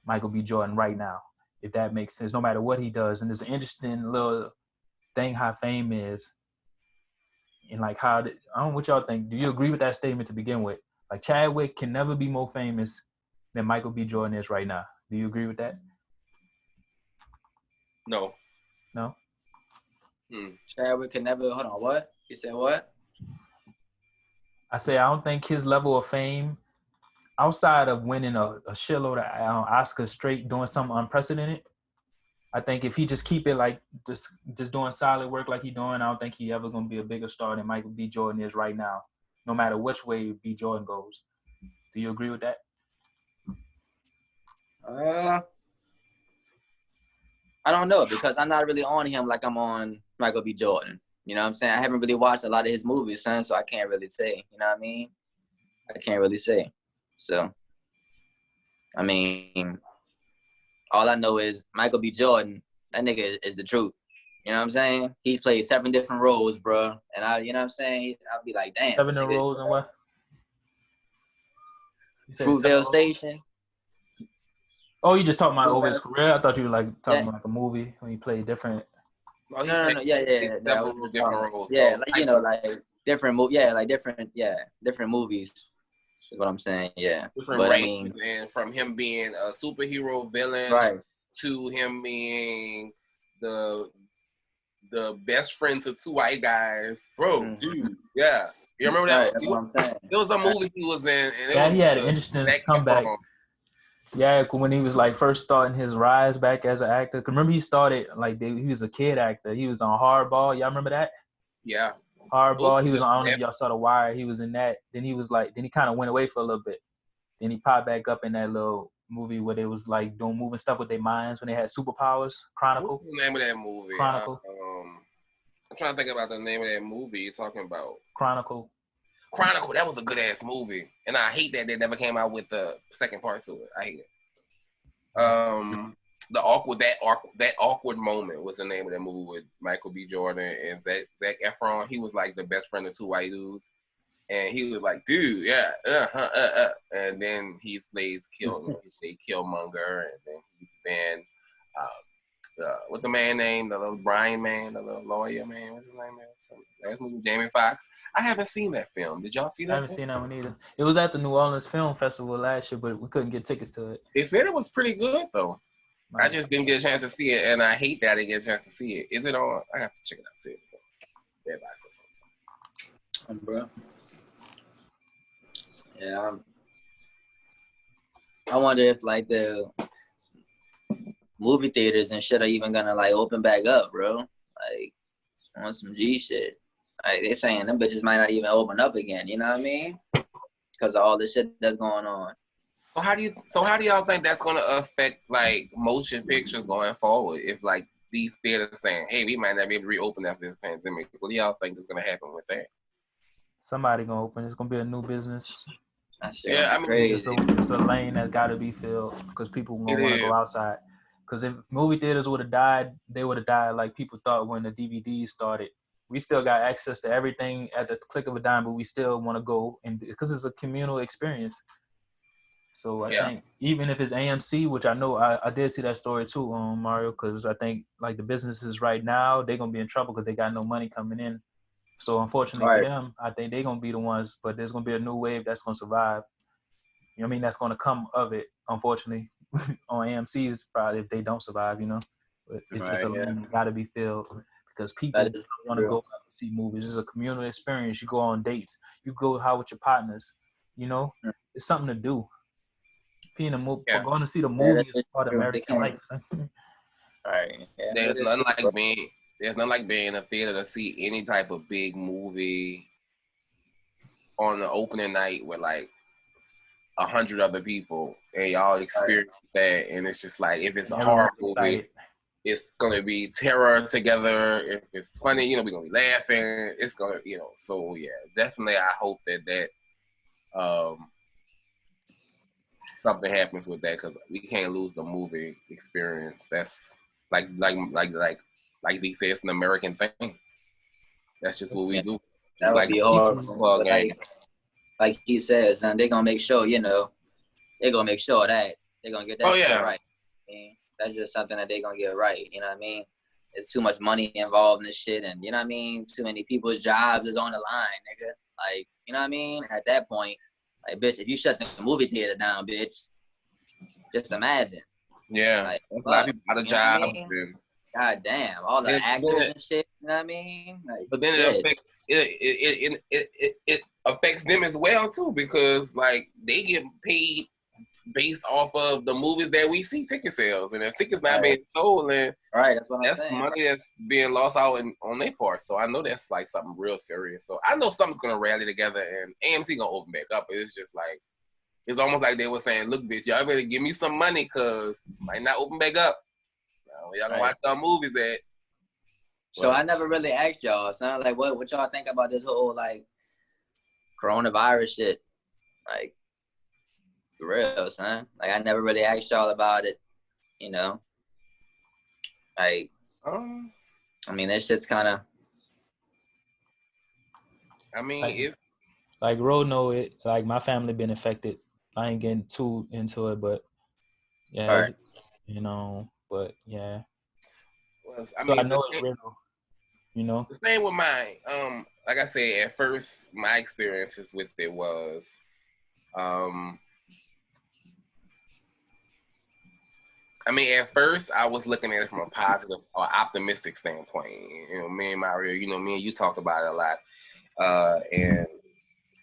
Michael B. Jordan right now, if that makes sense, no matter what he does. And there's an interesting little thing how fame is. And like I don't know what y'all think. Do you agree with that statement to begin with? Like Chadwick can never be more famous than Michael B. Jordan is right now. Do you agree with that? No. No? Chadwick can never, hold on, what? You said what? I say I don't think his level of fame, outside of winning a shitload of Oscars straight, doing something unprecedented, I think if he just keep it like just doing solid work like he doing, I don't think he ever gonna be a bigger star than Michael B. Jordan is right now, no matter which way B. Jordan goes. Do you agree with that? I don't know because I'm not really on him like I'm on Michael B. Jordan. You know what I'm saying? I haven't really watched a lot of his movies, son, so I can't really say. You know what I mean? I can't really say. So, I mean, all I know is Michael B. Jordan, that nigga is the truth. You know what I'm saying? He played 7 different roles, bro. And you know what I'm saying? I'll be like, damn. 7 different roles and what? Fruitvale Station. Oh, you just talking about over his career? I thought you were like talking about like a movie when he played different. Oh, no. Yeah. Different roles. Yeah, like, you know, like different different movies is what I'm saying. Yeah. Different ranges, and from him being a superhero villain to him being the best friend to 2 white guys. Bro, dude, yeah. You remember that? That's what I'm saying. It was a movie he was in. And he had an interesting comeback. Yeah, when he was like first starting his rise back as an actor. Remember he started like he was a kid actor. He was on Hardball. Y'all remember that? Yeah. Hardball. He was on. I don't know if y'all saw The Wire. He was in that. Then he kind of went away for a little bit. Then he popped back up in that little movie where they was like doing moving stuff with their minds when they had superpowers. Chronicle. What's the name of that movie? Chronicle. I'm trying to think about the name of that movie you're talking about. Chronicle. That was a good ass movie, and I hate that they never came out with the second part to it. I hate it. That awkward moment was the name of that movie with Michael B. Jordan and Zac Efron. He was like the best friend of 2 white dudes, and he was like, "Dude, yeah, and then he plays Killmonger, and then he's been what's the man name? The little Brian man, the little lawyer man. What's his name? Last movie, Jamie Foxx. I haven't seen that film. Did y'all see that? I haven't seen that one either. It was at the New Orleans Film Festival last year, but we couldn't get tickets to it. They said it was pretty good though. I just didn't get a chance to see it, and I hate that I didn't get a chance to see it. Is it on? I have to check it out. See it. Bad or something. Bro. Yeah. I wonder if like the movie theaters and shit are even gonna like open back up, bro. Like on some G shit. Like they're saying them bitches might not even open up again. You know what I mean? Because of all the shit that's going on. So how do y'all think that's gonna affect like motion pictures going forward? If like these theaters are saying, hey, we might not be able to reopen after this pandemic. What do y'all think is gonna happen with that? Somebody gonna open. It's gonna be a new business. Yeah, I mean, it's a lane that's got to be filled because people won't want to go outside. Because if movie theaters would have died, they would have died like people thought when the DVDs started. We still got access to everything at the click of a dime, but we still want to go and because it's a communal experience. So I think even if it's AMC, which I know I did see that story too, Mario, because I think like the businesses right now, they're going to be in trouble because they got no money coming in. So unfortunately for them, I think they're going to be the ones, but there's going to be a new wave that's going to survive. You know what I mean? That's going to come of it, unfortunately, on AMC's probably if they don't survive, you know. But it's just a lane that got to be filled because people want to go out and see movies. It's a communal experience. You go on dates. You go out with your partners, you know. It's something to do. Going to see the movie is part of American life. There's nothing like being in a theater to see any type of big movie on the opening night with like 100 other people and y'all experience that, and it's just like if it's a horror movie, it's gonna be terror together. If it's funny, you know, we're gonna be laughing. It's gonna, you know, so yeah, definitely. I hope that something happens with that because we can't lose the movie experience. That's like they say, it's an American thing. That's just what we do. That would be horrible. Like he says, and they're gonna make sure, you know, they're gonna make sure that they're gonna get that shit right. I mean, that's just something that they're gonna get right. You know what I mean? There's too much money involved in this shit, and you know what I mean? Too many people's jobs is on the line, nigga. Like, you know what I mean? At that point, like, bitch, if you shut the movie theater down, bitch, just imagine. Yeah. Like, a lot of people out of jobs. I mean? God damn, all the actors and shit. You know what I mean? Like, but then it affects them as well too, because like they get paid based off of the movies that we see ticket sales, and if tickets not being sold, then that's money that's being lost out on their part. So I know that's like something real serious. So I know something's gonna rally together, and AMC gonna open back up. It's just like it's almost like they were saying, look, bitch, y'all better give me some money because might not open back up. Y'all gonna watch our movies at. So I never really asked y'all, son. Like, what y'all think about this whole like coronavirus shit? Like, for real, son. Like, I never really asked y'all about it. You know, like, I mean, that shit's kind of. I mean, like, if like Ro know it, like my family been affected. I ain't getting too into it, but yeah, Right. you know, but yeah. Well, I know it's real. You know, the same with mine. Like I said, at first, my experiences with it was, I mean, at first, I was looking at it from a positive or optimistic standpoint. You know, me and Mario, you know, me and you talked about it a lot, and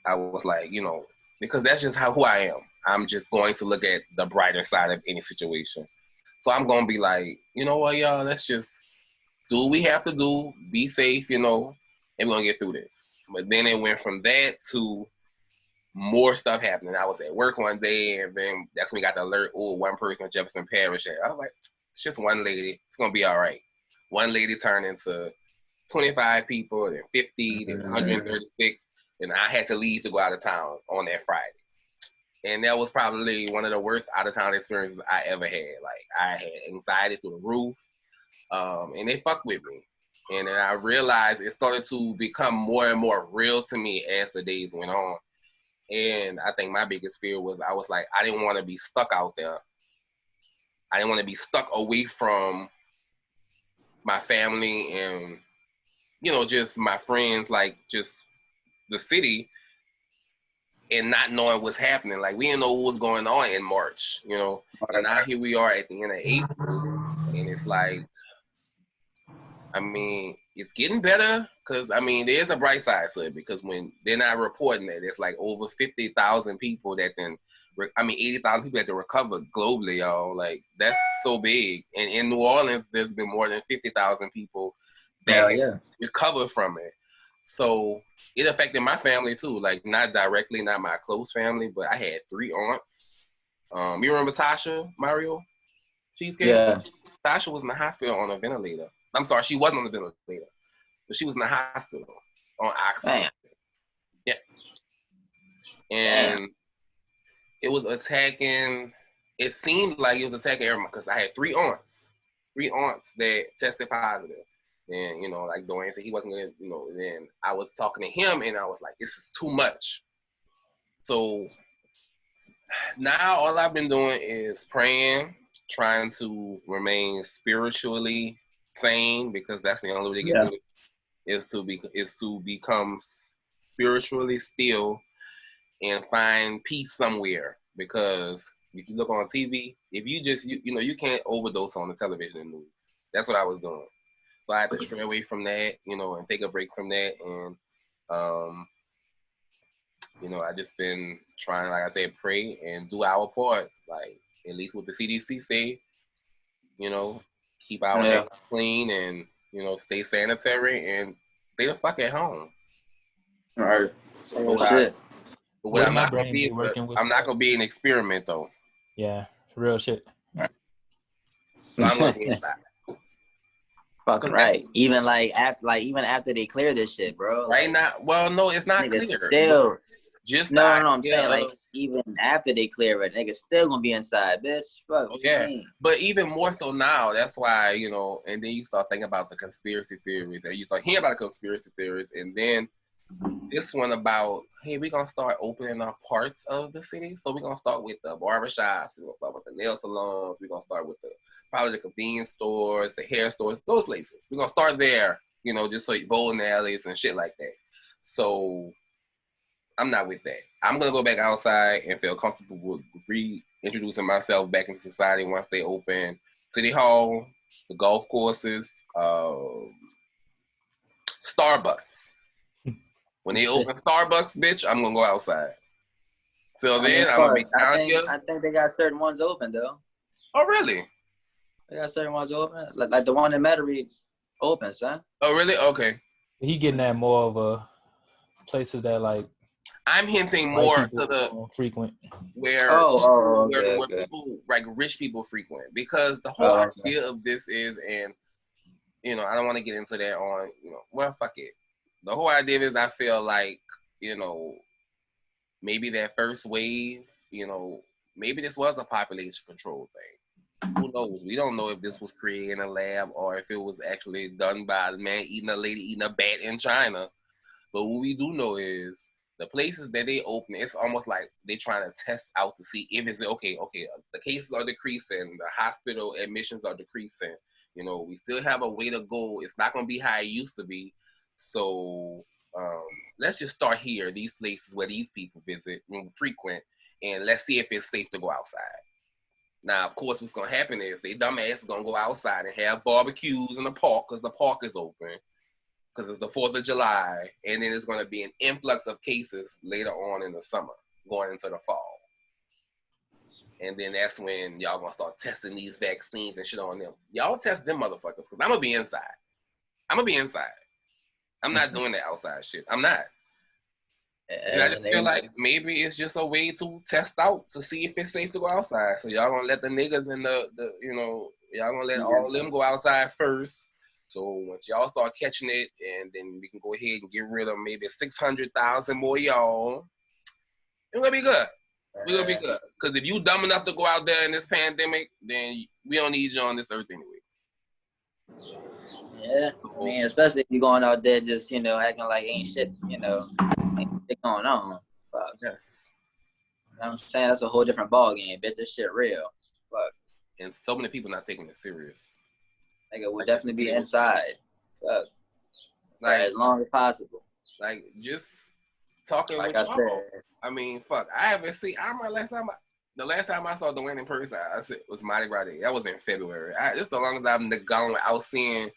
I was like, you know, because that's just who I am. I'm just going to look at the brighter side of any situation. So I'm gonna be like, you know what, y'all, let's just do what we have to do, be safe, you know, and we're gonna get through this. But then it went from that to more stuff happening. I was at work one day, and then that's when we got the alert, one person in Jefferson Parish. I was like, it's just one lady. It's going to be all right. One lady turned into 25 people, then 50, then 136, and I had to leave to go out of town on that Friday. And that was probably one of the worst out-of-town experiences I ever had. Like, I had anxiety through the roof, and they fucked with me. And then I realized it started to become more and more real to me as the days went on. And I think my biggest fear was I was like, I didn't want to be stuck out there. I didn't want to be stuck away from my family and, you know, just my friends, like just the city, and not knowing what's happening. Like, we didn't know what was going on in March, you know. And now here we are at the end of April, and it's like, I mean, it's getting better because, I mean, there's a bright side to it because when they're not reporting that, it's like over 50,000 people that then, 80,000 people that can recover globally, y'all. Like, that's so big. And in New Orleans, there's been more than 50,000 people that recovered from it. So it affected my family too. Like, not directly, not my close family, but I had 3 aunts. You remember Tasha, Mario? Cheesecake? Yeah. Tasha was in the hospital on a ventilator. I'm sorry, she wasn't on the ventilator, but she was in the hospital on oxygen. Damn. Yeah. And it was attacking, it seemed like it was attacking everyone because I had 3 aunts that tested positive. And, you know, like Dwayne said, he wasn't going to, you know, then I was talking to him and I was like, this is too much. So now all I've been doing is praying, trying to remain spiritually sane, because that's the only way to get through it, is to become spiritually still and find peace somewhere. Because if you look on TV, if you just you know, you can't overdose on the television and news. That's what I was doing. So I had to stray away from that, you know, and take a break from that. And you know, I just been trying, like I said, pray and do our part, like at least what the CDC say, you know, keep our hands clean and, you know, stay sanitary and stay the fuck at home. All right. But what I'm not gonna be, I'm not gonna be an experiment though. Yeah, real shit. Right. So I'm gonna be inside. Fucking right. Even even after they clear this shit, bro. Right now, well, no, it's not clear. Still, just no, I'm saying like even after they clear it, niggas still gonna be inside, bitch. Fuck. Yeah, but even more so now. That's why, you know. And then you start thinking about the conspiracy theories, and you start hearing about the conspiracy theories, and then this one about, hey, we're gonna start opening up parts of the city. So we're gonna start with the barbershops, we're gonna start with the nail salons, we're gonna start with probably the convenience stores, the hair stores, those places. We're gonna start there, you know, just so bowling alleys and shit like that. So I'm not with that. I'm gonna go back outside and feel comfortable with reintroducing myself back into society once they open City Hall, the golf courses, Starbucks. When they open Starbucks, bitch, I'm gonna go outside. Till then, I'm gonna be down here. I think they got certain ones open though. Oh, really? They got certain ones open, like the one in Metairie open, son. Oh, really? Okay. He getting at more of a places that like I'm hinting more to the frequent where people like rich people frequent, because the whole idea of this is, and you know, I don't want to get into that on, you know, well, fuck it. The whole idea is, I feel like, you know, maybe that first wave, you know, maybe this was a population control thing. Who knows? We don't know if this was created in a lab or if it was actually done by a man eating a lady eating a bat in China. But what we do know is the places that they open, it's almost like they're trying to test out to see if it's okay, the cases are decreasing, the hospital admissions are decreasing. You know, we still have a way to go. It's not going to be how it used to be. So let's just start here, these places where these people visit frequent, and let's see if it's safe to go outside. Now, of course, what's going to happen is they dumbass is going to go outside and have barbecues in the park because the park is open, because it's the 4th of July, and then there's going to be an influx of cases later on in the summer, going into the fall. And then that's when y'all going to start testing these vaccines and shit on them. Y'all test them motherfuckers, because I'm going to be inside. I'm not doing that outside shit. I'm not. And I just feel like maybe it's just a way to test out to see if it's safe to go outside. So y'all gonna let the niggas and the you know, y'all gonna let all of them go outside first. So once y'all start catching it, and then we can go ahead and get rid of maybe 600,000 more y'all. It's gonna be good. We're gonna be good. Because if you dumb enough to go out there in this pandemic, then we don't need you on this earth anyway. Yeah, I mean, especially if you're going out there just, you know, acting like ain't shit, you know, ain't shit going on. Fuck. Yes. You know what I'm saying? That's a whole different ball game, bitch. This shit real. Fuck. And so many people not taking it serious. Nigga, we'll definitely be inside. Fuck. Like, as long as possible. Like, just talking like with y'all. I mean, fuck. I haven't seen, I remember the last time I saw Dwayne in person, I said, was Mardi Gras Day. That was in February. It's the longest I've gone out seeing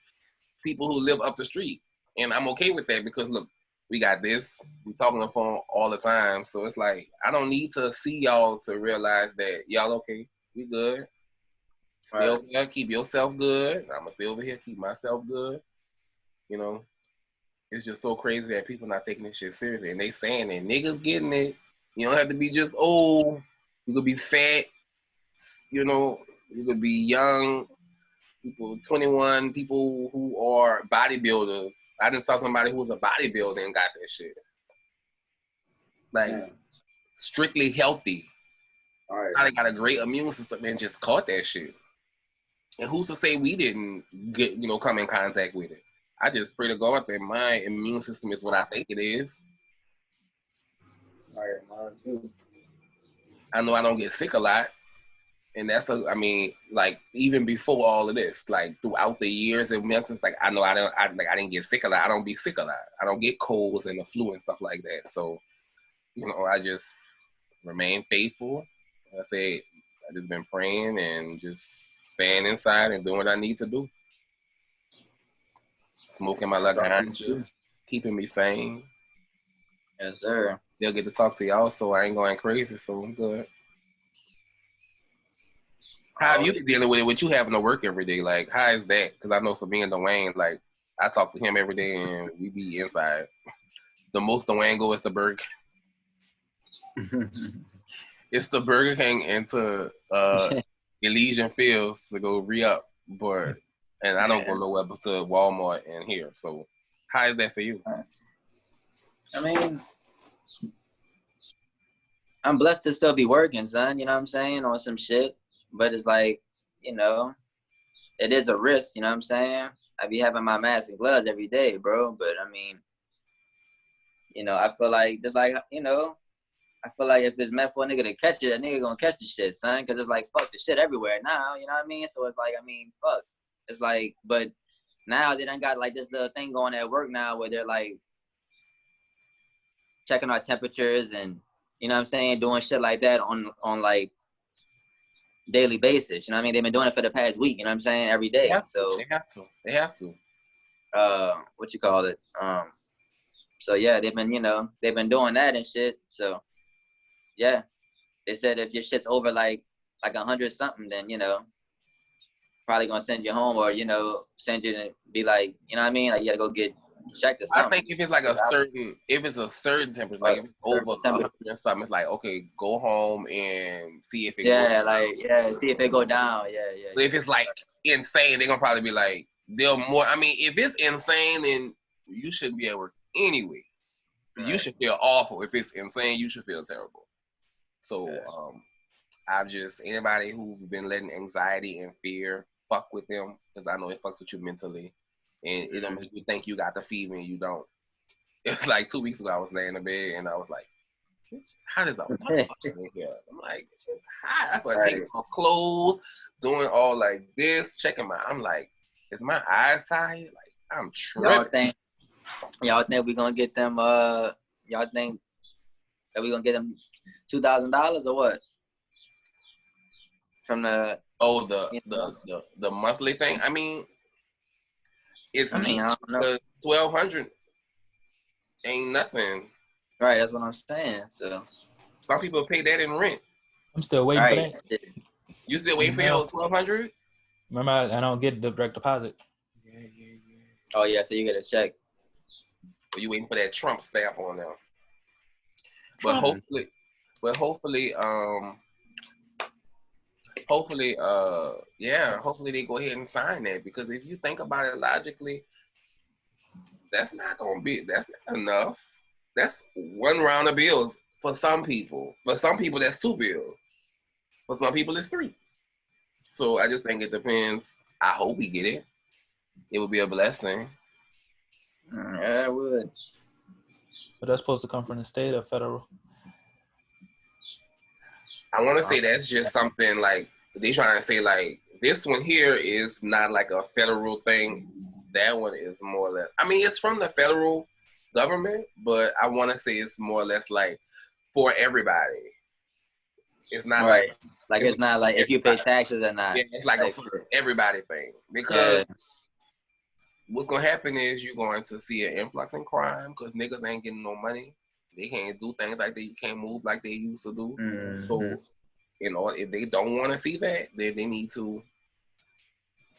people who live up the street. And I'm okay with that because, look, we got this. We talk on the phone all the time. So it's like, I don't need to see y'all to realize that y'all okay. We good. Stay over here. Keep yourself good. I'm going to stay over here. Keep myself good. You know, it's just so crazy that people not taking this shit seriously. And they saying that niggas getting it. You don't have to be just old. You could be fat. You know, you could be young. People 21, people who are bodybuilders. I didn't saw somebody who was a bodybuilder and got that shit. Like, strictly healthy. They got a great immune system and just caught that shit. And who's to say we didn't get, you know, come in contact with it? I just pray to God that my immune system is what I think it is. I know I don't get sick a lot. And that's I mean, like, even before all of this, like throughout the years and months, like I know I didn't get sick a lot. I don't be sick a lot. I don't get colds and the flu and stuff like that. So, you know, I just remain faithful. I just been praying and just staying inside and doing what I need to do. Smoking my lucky, just keeping me sane. Yes, sir. They'll get to talk to y'all, so I ain't going crazy, so I'm good. How have you been dealing with it? With you having to work every day, like how is that? Because I know for me and Dwayne, like I talk to him every day, and we be inside. The most Dwayne go is the Burger. It's the Burger King into Elysian Fields to go re-up, but and I don't go nowhere but to Walmart and here. So how is that for you? I mean, I'm blessed to still be working, son. You know what I'm saying, on some shit. But it's like, you know, it is a risk, you know what I'm saying? I be having my mask and gloves every day, bro. But, I mean, you know, I feel like, just like, you know, I feel like if it's meant for a nigga to catch it, a nigga gonna catch the shit, son. Because it's like, fuck, the shit everywhere now, you know what I mean? So it's like, I mean, fuck. It's like, but now they done got, like, this little thing going at work now where they're, like, checking our temperatures and, you know what I'm saying, doing shit like that on like, daily basis, you know what I mean? They've been doing it for the past week, you know what I'm saying? Every day. So they have to. What you call it? So yeah, they've been doing that and shit. So yeah, they said if your shit's over like 100 something, then, you know, probably gonna send you home or, you know, send you to be like, you know what I mean? Like you gotta go get check to something. I think if it's like a certain temperature, like if it's over 100 or something, it's like, okay, go home and see if it goes see if it go down. Yeah. But if it's like insane, they're gonna probably be like, if it's insane, then you shouldn't be at work anyway. Right. You should feel awful. If it's insane, you should feel terrible. So I've just, anybody who's been letting anxiety and fear fuck with them, because I know it fucks with you mentally, and it don't make you think you got the fever and you don't. It's like 2 weeks ago, I was laying in bed and I was like, it's just hot as a motherfucker in here. I'm like, it's just hot. I started taking off clothes, doing all like this, checking I'm like, is my eyes tired? Like, I'm tripping. Y'all think we gonna get them, y'all think that we gonna get them $2,000 or what? From the the monthly thing. I mean, it's I don't know. 1,200 ain't nothing. Right, that's what I'm saying. So some people pay that in rent. I'm still waiting for that. You still waiting for your 1,200? Remember, I don't get the direct deposit. Yeah. Oh yeah, so you get a check. Or you waiting for that Trump stamp on them? But hopefully, hopefully they go ahead and sign that, because if you think about it logically, that's not enough. That's one round of bills for some people. For some people, that's 2 bills. For some people, it's 3. So I just think it depends. I hope we get it. It would be a blessing. Yeah, it would. But that's supposed to come from the state or federal? I want to say that's just something like they trying to say like this one here is not like a federal thing. That one is more or less. I mean, it's from the federal government, but I want to say it's more or less like for everybody. It's not like it's not like if you pay taxes or not. Yeah, it's like a for everybody thing, because what's gonna happen is you're going to see an influx in crime because niggas ain't getting no money. They can't do things like they can't move like they used to do. Mm-hmm. So, if they don't want to see that, then they need to.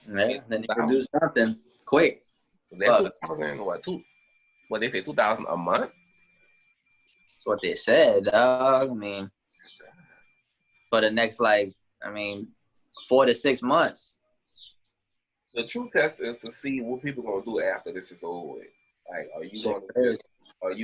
Yeah, then they can do something quick. That's 2,000 what they say 2,000 a month. That's what they said, dog. I mean, for the next 4 to 6 months. The true test is to see what people gonna do after this is over with. Like, are you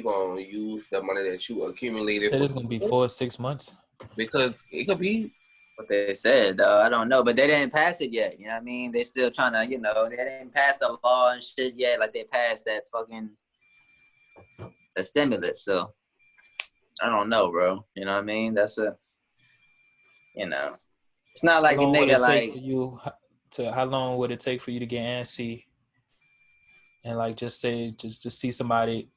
gonna use the money that you accumulated? Said it's gonna be 4 or 6 months. Because it could be what they said. I don't know, but they didn't pass it yet. You know what I mean? They still trying to, they didn't pass the law and shit yet. Like they passed that the stimulus. So I don't know, bro. You know what I mean? That's it's not like a nigga like. How long would it take for you to get antsy and just to see somebody,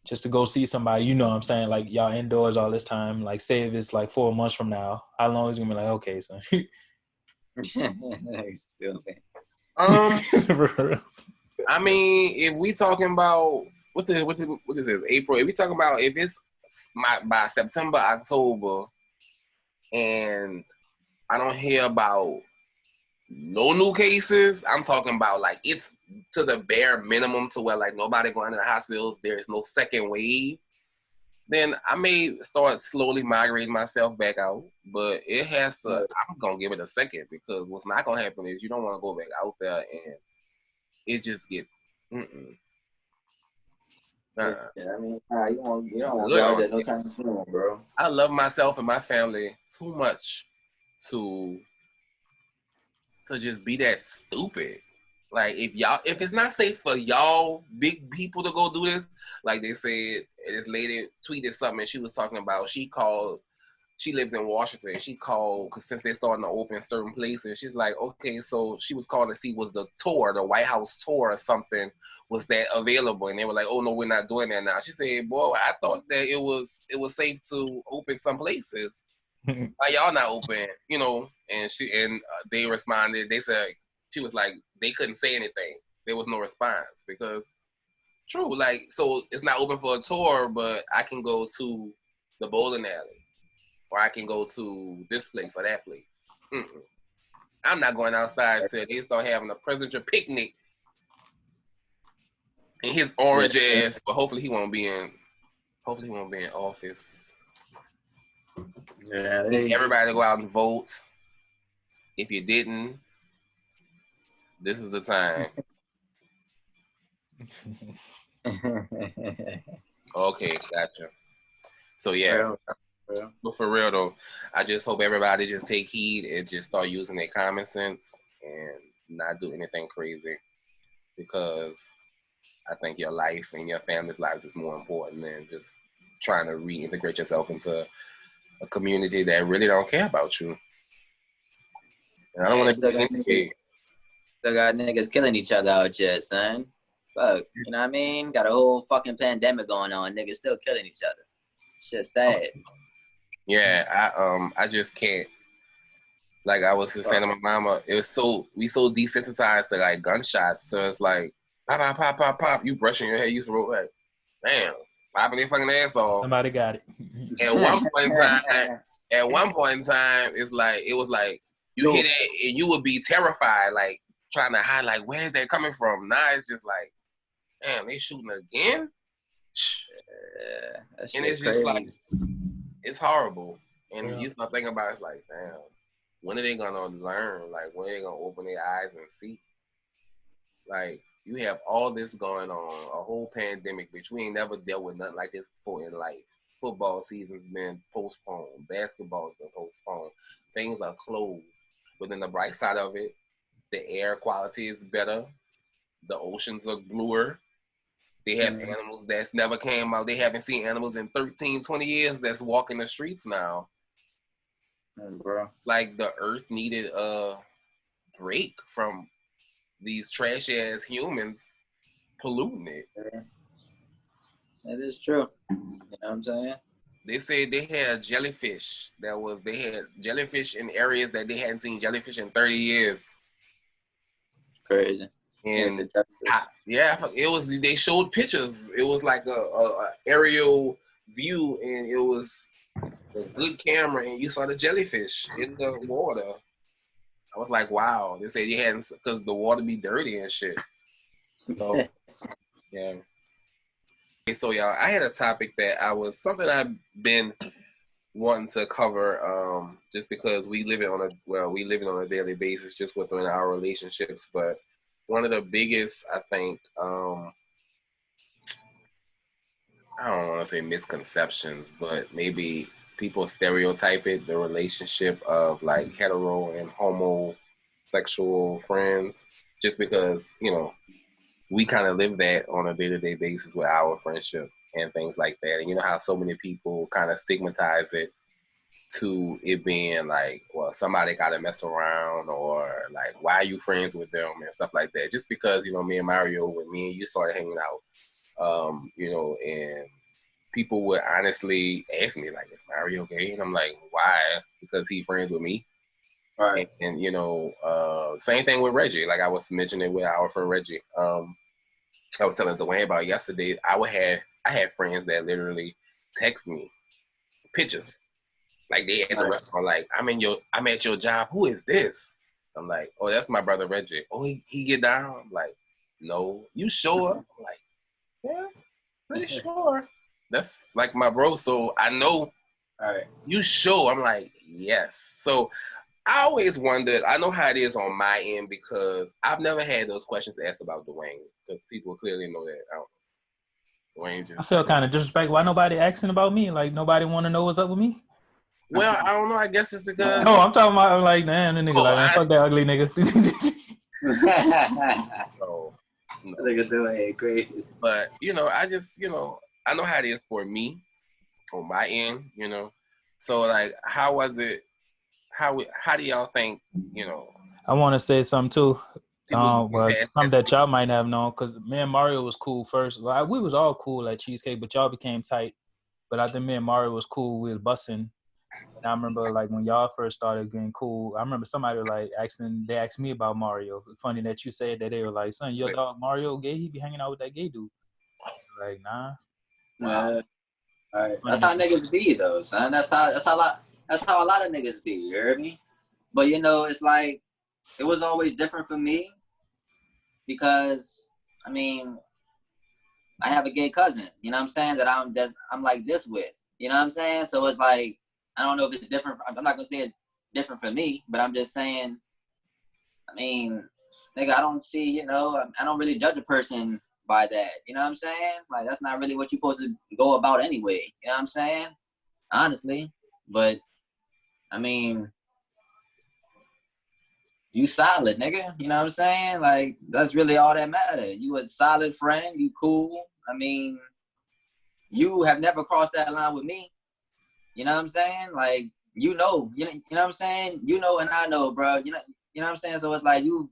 just to go see somebody, you know what I'm saying? Like y'all indoors all this time. Like say if it's like 4 months from now, how long is it gonna be like, okay, son? Stupid. I mean, if we talking about what is this, April? If we talking about if it's by September, October, and I don't hear about no new cases, I'm talking about like it's to the bare minimum to where like nobody going to the hospitals, there is no second wave, then I may start slowly migrating myself back out. But it has to, I'm going to give it a second, because what's not going to happen is you don't want to go back out there and it just get, Yeah, I mean, you don't want to go out there no time soon, bro. I love myself and my family too much to just be that stupid. Like if it's not safe for y'all big people to go do this, like they said, this lady tweeted something and she was talking about, she lives in Washington. She called because since they're starting to open certain places, she's like, okay, so she was calling to see was the White House tour or something, was that available? And they were like, oh no, we're not doing that now. She said, boy, I thought that it was safe to open some places. Why y'all not open? And they responded. They said, she was like, they couldn't say anything. There was no response because true, like, so it's not open for a tour, but I can go to the bowling alley or I can go to this place or that place. I'm not going outside until they start having a presidential picnic And his orange ass, but hopefully he won't be in office. Yeah, everybody go out and vote. If you didn't, this is the time. Okay, gotcha. So yeah. But for real though, I just hope everybody just take heed and just start using their common sense and not do anything crazy, because I think your life and your family's lives is more important than just trying to reintegrate yourself into a community that really don't care about you. And I don't want to be still got niggas killing each other out here, son. Fuck, you know what I mean? Got a whole fucking pandemic going on. Niggas still killing each other. Shit sad. Yeah, I just can't. Like I was just saying to my mama, we so desensitized to like gunshots. So it's like pop, pop, pop, pop, pop. You brushing your hair, you used to roll like, damn, popping their fucking ass off. Somebody got it. At one point in time, it was like you hit it and you would be terrified, like trying to hide, like where's that coming from? Now it's just like, damn, they shooting again. Yeah, and it's just like, it's horrible. And you start thinking about it, it's like, damn, when are they gonna learn? Like, when are they gonna open their eyes and see? Like, you have all this going on, a whole pandemic, which we ain't never dealt with nothing like this before in life. Football season's been postponed, basketball's been postponed, things are closed. But then the bright side of it, the air quality is better, the oceans are bluer. They have animals that's never came out. They haven't seen animals in 13, 20 years that's walking the streets now. Bro. Like the earth needed a break from these trash ass humans polluting it. Yeah. That is true. You know what I'm saying? They said they had jellyfish. They had jellyfish in areas that they hadn't seen jellyfish in 30 years. Crazy. And it was. They showed pictures. It was like a aerial view, and it was a good camera, and you saw the jellyfish in the water. I was like, wow. They said you hadn't, because the water be dirty and shit. So yeah. Okay, so y'all, I had a topic that something I've been wanting to cover, just because we live it on a daily basis just within our relationships. But one of the biggest, I think, I don't want to say misconceptions, but maybe people stereotype it, the relationship of like hetero and homosexual friends, just because, you know, we kind of live that on a day-to-day basis with our friendship and things like that. And you know how so many people kind of stigmatize it to it being like, well, somebody got to mess around, or like, why are you friends with them and stuff like that. Just because, you know, me and Mario, when me and you started hanging out, you know, and people would honestly ask me, like, is Mario gay? And I'm like, why? Because he friends with me. Right. And you know, same thing with Reggie. Like I was mentioning with our friend Reggie. I was telling Dwayne about yesterday. I had friends that literally text me pictures. Like they at the restaurant, like, I'm at your job. Who is this? I'm like, oh, that's my brother Reggie. Oh, he get down? I'm like, no. You sure? I'm like, yeah, pretty sure. That's like my bro. So I know. All right. You sure? I'm like, yes. So I always wondered, I know how it is on my end, because I've never had those questions asked about Dwayne, because people clearly know that. Dwayne just, I feel kind of disrespectful. Why nobody asking about me? Like, nobody want to know what's up with me? Well, I don't know. I guess it's because... No, I'm talking about, like, man, the nigga, man, fuck that ugly nigga. No. Nigga doing crazy. But, you know, I just, you know, I know how it is for me, on my end, you know. So, like, how was it? How do y'all think, you know? I want to say something too. Something that y'all might have known, because me and Mario was cool first. Well, we was all cool at Cheesecake, but y'all became tight. But I think me and Mario was cool. We was bussing. And I remember, like, when y'all first started getting cool, I remember somebody was like they asked me about Mario. Funny that you said that. They were like, son, your dog Mario gay? He be hanging out with that gay dude. Like, nah. Wow. All right. That's how niggas be though, son. That's how a lot of niggas be, you heard me? But you know, it's like, it was always different for me, because I mean, I have a gay cousin, you know what I'm saying, that I'm like this with, you know what I'm saying? So it's like, I don't know if it's different. I'm not gonna say it's different for me, but I'm just saying, I mean, nigga, I don't see, you know, I don't really judge a person by that, you know what I'm saying? Like, that's not really what you're supposed to go about anyway, you know what I'm saying? Honestly, but I mean, you solid, nigga. You know what I'm saying? Like, that's really all that matters. You a solid friend. You cool. I mean, you have never crossed that line with me. You know what I'm saying? Like, you know what I'm saying? You know, and I know, bro. You know what I'm saying? So it's like you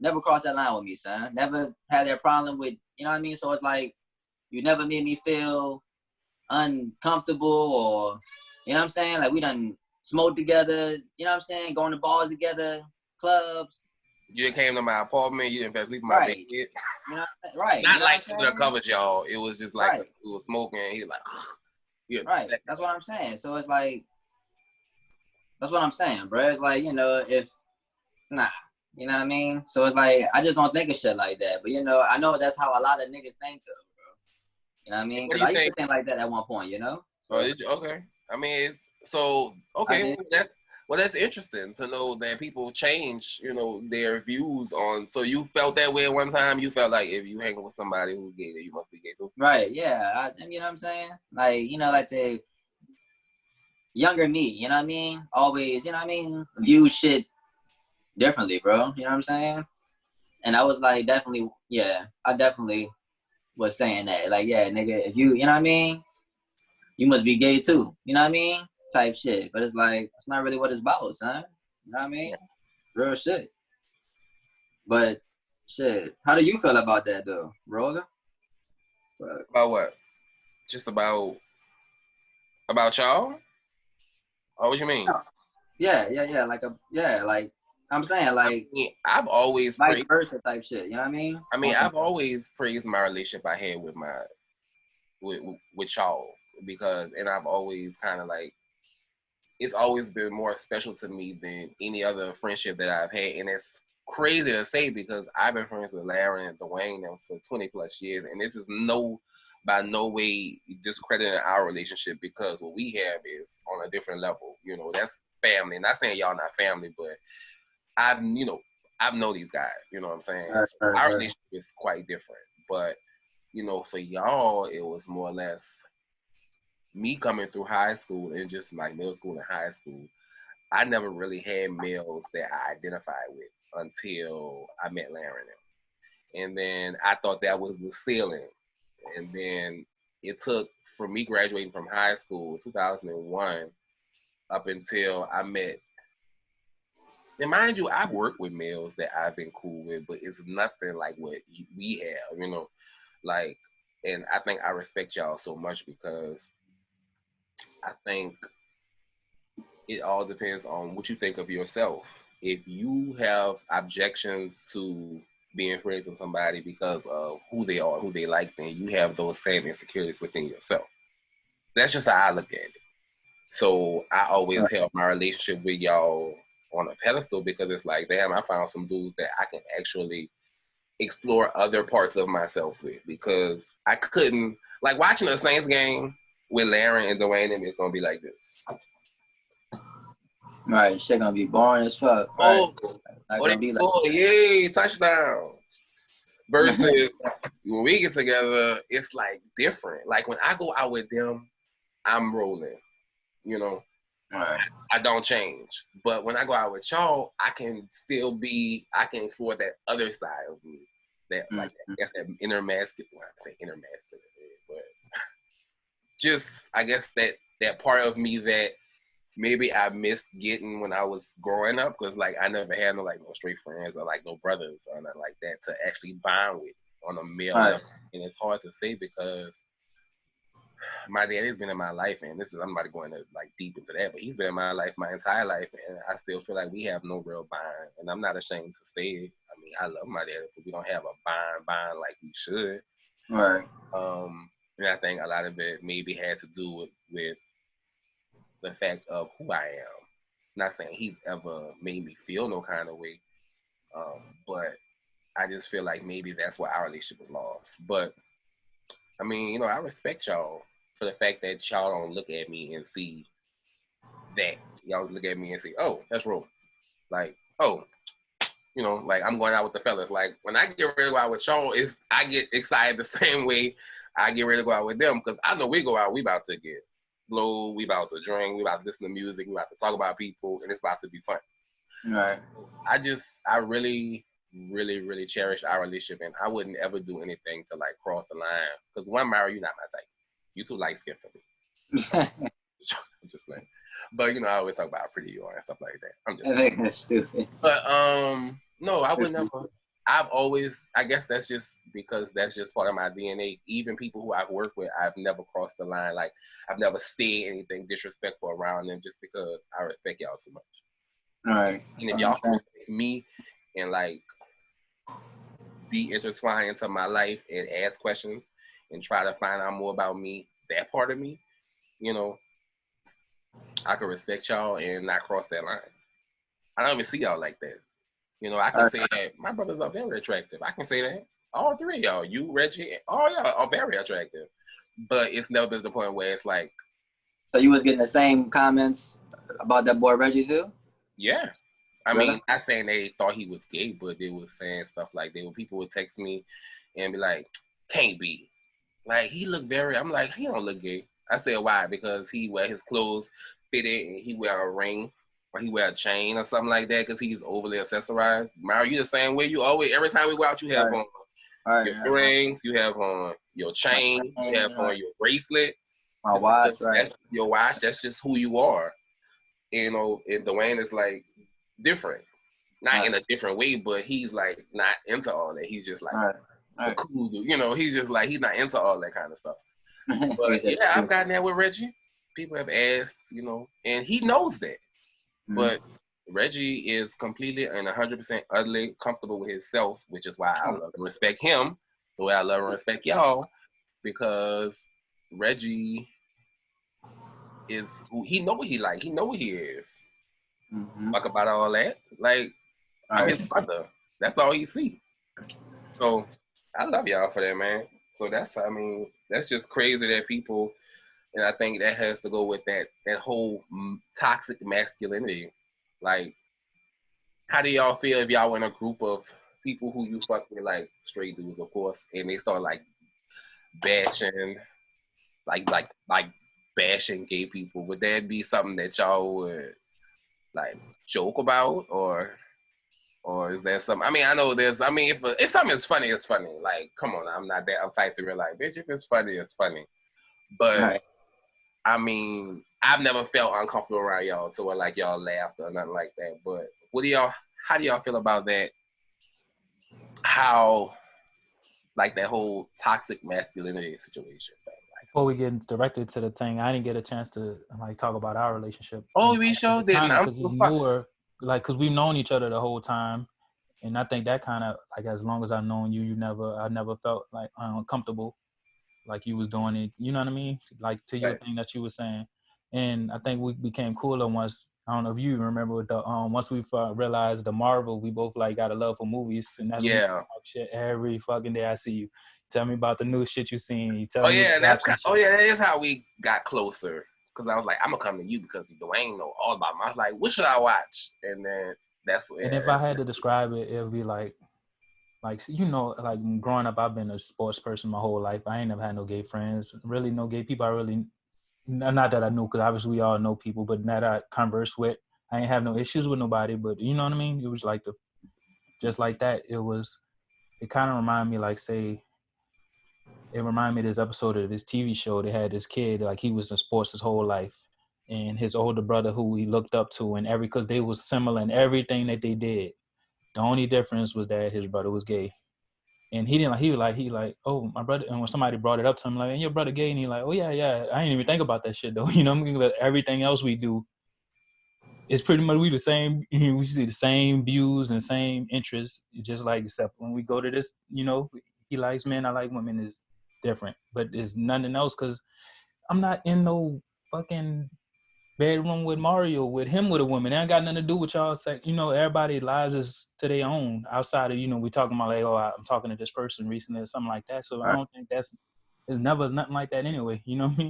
never crossed that line with me, son. Never had that problem with, you know what I mean? So it's like you never made me feel uncomfortable, or, you know what I'm saying? Like, we done smoked together. You know what I'm saying? Going to bars together. Clubs. You came to my apartment. You didn't sleep in my bed. You know, right. Not you know like you covered y'all. It was just like we were smoking. And he was like, yeah. Right. That's what I'm saying. So it's like, that's what I'm saying, bro. It's like, you know, if you know what I mean. So it's like, I just don't think of shit like that. But you know, I know that's how a lot of niggas think of, bro. You know what I mean? Because I used to think like that at one point. You know. So, okay. I mean, it's so okay. That's interesting to know that people change, you know, their views on. So you felt that way at one time. You felt like if you hang with somebody who's gay, you must be gay too. Right. Yeah. You know what I'm saying? Like, you know, like the younger me. You know what I mean? Always. You know what I mean? View shit differently, bro. You know what I'm saying? And I was like, definitely. Yeah. I definitely was saying that. Like, yeah, nigga, if you know what I mean? You must be gay too. You know what I mean? Type shit. But it's like, it's not really what it's about, son. You know what I mean? Yeah. Real shit. But shit, how do you feel about that though, Roller? About what? Just about y'all? Oh, what you mean? Yeah. Like I'm saying, like, I mean, I've always vice versa type shit. You know what I mean? I mean, I've always praised my relationship I had with with y'all, because, and I've always kind of like, it's always been more special to me than any other friendship that I've had. And it's crazy to say because I've been friends with Larry and Dwayne for 20 plus years. And this is by no way discrediting our relationship, because what we have is on a different level. You know, that's family. Not saying y'all not family, but I've known these guys, you know what I'm saying? So our relationship is quite different. But, you know, for y'all, it was more or less me coming through high school and just like middle school and high school. I never really had males that I identified with until I met Larry and then I thought that was the ceiling. And then it took, for me graduating from high school, 2001, up until I met, and mind you, I've worked with males that I've been cool with, but it's nothing like what we have, you know, like, and I think I respect y'all so much because I think it all depends on what you think of yourself. If you have objections to being friends with somebody because of who they are, who they like, then you have those same insecurities within yourself. That's just how I look at it. So I always held my relationship with y'all on a pedestal because it's like, damn, I found some dudes that I can actually explore other parts of myself with, because I couldn't, like, watching a Saints game with Larry and Dwayne, and it's gonna be like this. Right, shit gonna be boring as fuck. Oh, right? Yay, touchdown. Versus when we get together, it's like different. Like when I go out with them, I'm rolling, you know. Right. I don't change. But when I go out with y'all, I can explore that other side of me. That like I guess that inner masculine. Well, I say inner masculine, but just I guess that part of me that maybe I missed getting when I was growing up, because like I never had no straight friends or like no brothers or nothing like that to actually bond with on a male level. And it's hard to say because my daddy's been in my life, and I'm not going to like deep into that, but he's been in my life my entire life, and I still feel like we have no real bond, and I'm not ashamed to say it. I mean, I love my daddy, but we don't have a bond like we should. Right. And I think a lot of it maybe had to do with the fact of who I am. Not saying he's ever made me feel no kind of way, but I just feel like maybe that's why our relationship was lost. But I mean, I respect y'all for the fact that y'all don't look at me and see that. Y'all look at me and say, oh, that's wrong. Like, oh, like I'm going out with the fellas. Like when I get ready to go out with y'all, I get excited the same way I get ready to go out with them because I know we go out, we about to get blow, we about to drink, we about to listen to music, we about to talk about people, and it's about to be fun. Right. I really, really, really cherish our relationship, and I wouldn't ever do anything to like cross the line. Because one, Mara, you're not my type. You too light skinned for me. I'm just like, but I always talk about how pretty you are and stuff like that. I'm just saying. That's stupid. But no, I would never. I've always, I guess that's just because that's just part of my DNA. Even people who I've worked with, I've never crossed the line. Like I've never said anything disrespectful around them just because I respect y'all so much. All right. And if y'all respect me and like be intertwined into my life and ask questions and try to find out more about me, that part of me, I can respect y'all and not cross that line. I don't even see y'all like that. I can say that my brothers are very attractive. I can say that. All three of y'all, you, Reggie, all y'all are very attractive. But it's never been to the point where it's like. So you was getting the same comments about that boy Reggie too? Yeah. I mean, not saying they thought he was gay, but they was saying stuff like that. When people would text me and be like, can't be. Like, he look I'm like, he don't look gay. I said, why? Because he wear his clothes fitted and he wear a ring. Or he wear a chain or something like that because he's overly accessorized. Mario, you the same way. You always, every time we go out, you have on your rings, you have on your chain, you have on your bracelet. My watch, right? Your watch, that's just who you are. And Dwayne is like different. Not in a different way, but he's like not into all that. He's just like a cool dude. He's just like, he's not into all that kind of stuff. But yeah, I've gotten that with Reggie. People have asked, and he knows that. But Reggie is completely and 100% utterly comfortable with himself, which is why I love and respect him the way I love and respect y'all, because Reggie is who he know what he like. He know what he is. Talk about all that. Like, I'm his brother. That's all he see. So I love y'all for that, man. So that's just crazy that people. And I think that has to go with that whole toxic masculinity. Like, how do y'all feel if y'all were in a group of people who you fuck with, like straight dudes, of course, and they start like bashing, like bashing gay people? Would that be something that y'all would like joke about, or is there something? I mean, I know if something is funny, it's funny. Like, come on, I'm not that uptight to realize, bitch, if it's funny, it's funny. But I mean, I've never felt uncomfortable around y'all to where like y'all laughed or nothing like that. But how do y'all feel about that? How, like that whole toxic masculinity situation thing? Like, before we get directed to the thing, I didn't get a chance to like talk about our relationship. Oh, we sure didn't. Because we've known each other the whole time, and I think that kind of like as long as I've known you, I never felt like uncomfortable. Like you was doing it, you know what I mean? Like to your thing that you were saying. And I think we became cooler once, I don't know if you remember with the, once we realized the Marvel, we both like got a love for movies. And that's when we talk shit every fucking day I see you. Tell me about the new shit you seen. You tell me that is how we got closer. Cause I was like, I'm gonna come to you because Dwayne know all about me. I was like, what should I watch? And then that's what. And if I had to describe it, it would be like growing up, I've been a sports person my whole life. I ain't never had no gay friends, really no gay people. Not that I knew, because obviously we all know people, but that I converse with. I ain't have no issues with nobody, but you know what I mean? It was like just like that. It kind of reminded me it reminded me of this episode of this TV show. They had this kid, like he was in sports his whole life, and his older brother who he looked up to, and because they was similar in everything that they did. The only difference was that his brother was gay. And he was like, oh, my brother. And when somebody brought it up to him, like, and your brother gay? And he like, oh, yeah. I didn't even think about that shit, though. You know what I mean? Like, everything else we do is pretty much we the same. We see the same views and same interests, just like, except when we go to this, he likes men, I like women is different. But it's nothing else because I'm not in no fucking bedroom with Mario, with him, with a woman. It ain't got nothing to do with y'all. Like, everybody's lives is to their own outside of, we talking about like, oh, I'm talking to this person recently or something like that. So I don't think that's it's never nothing like that anyway. You know what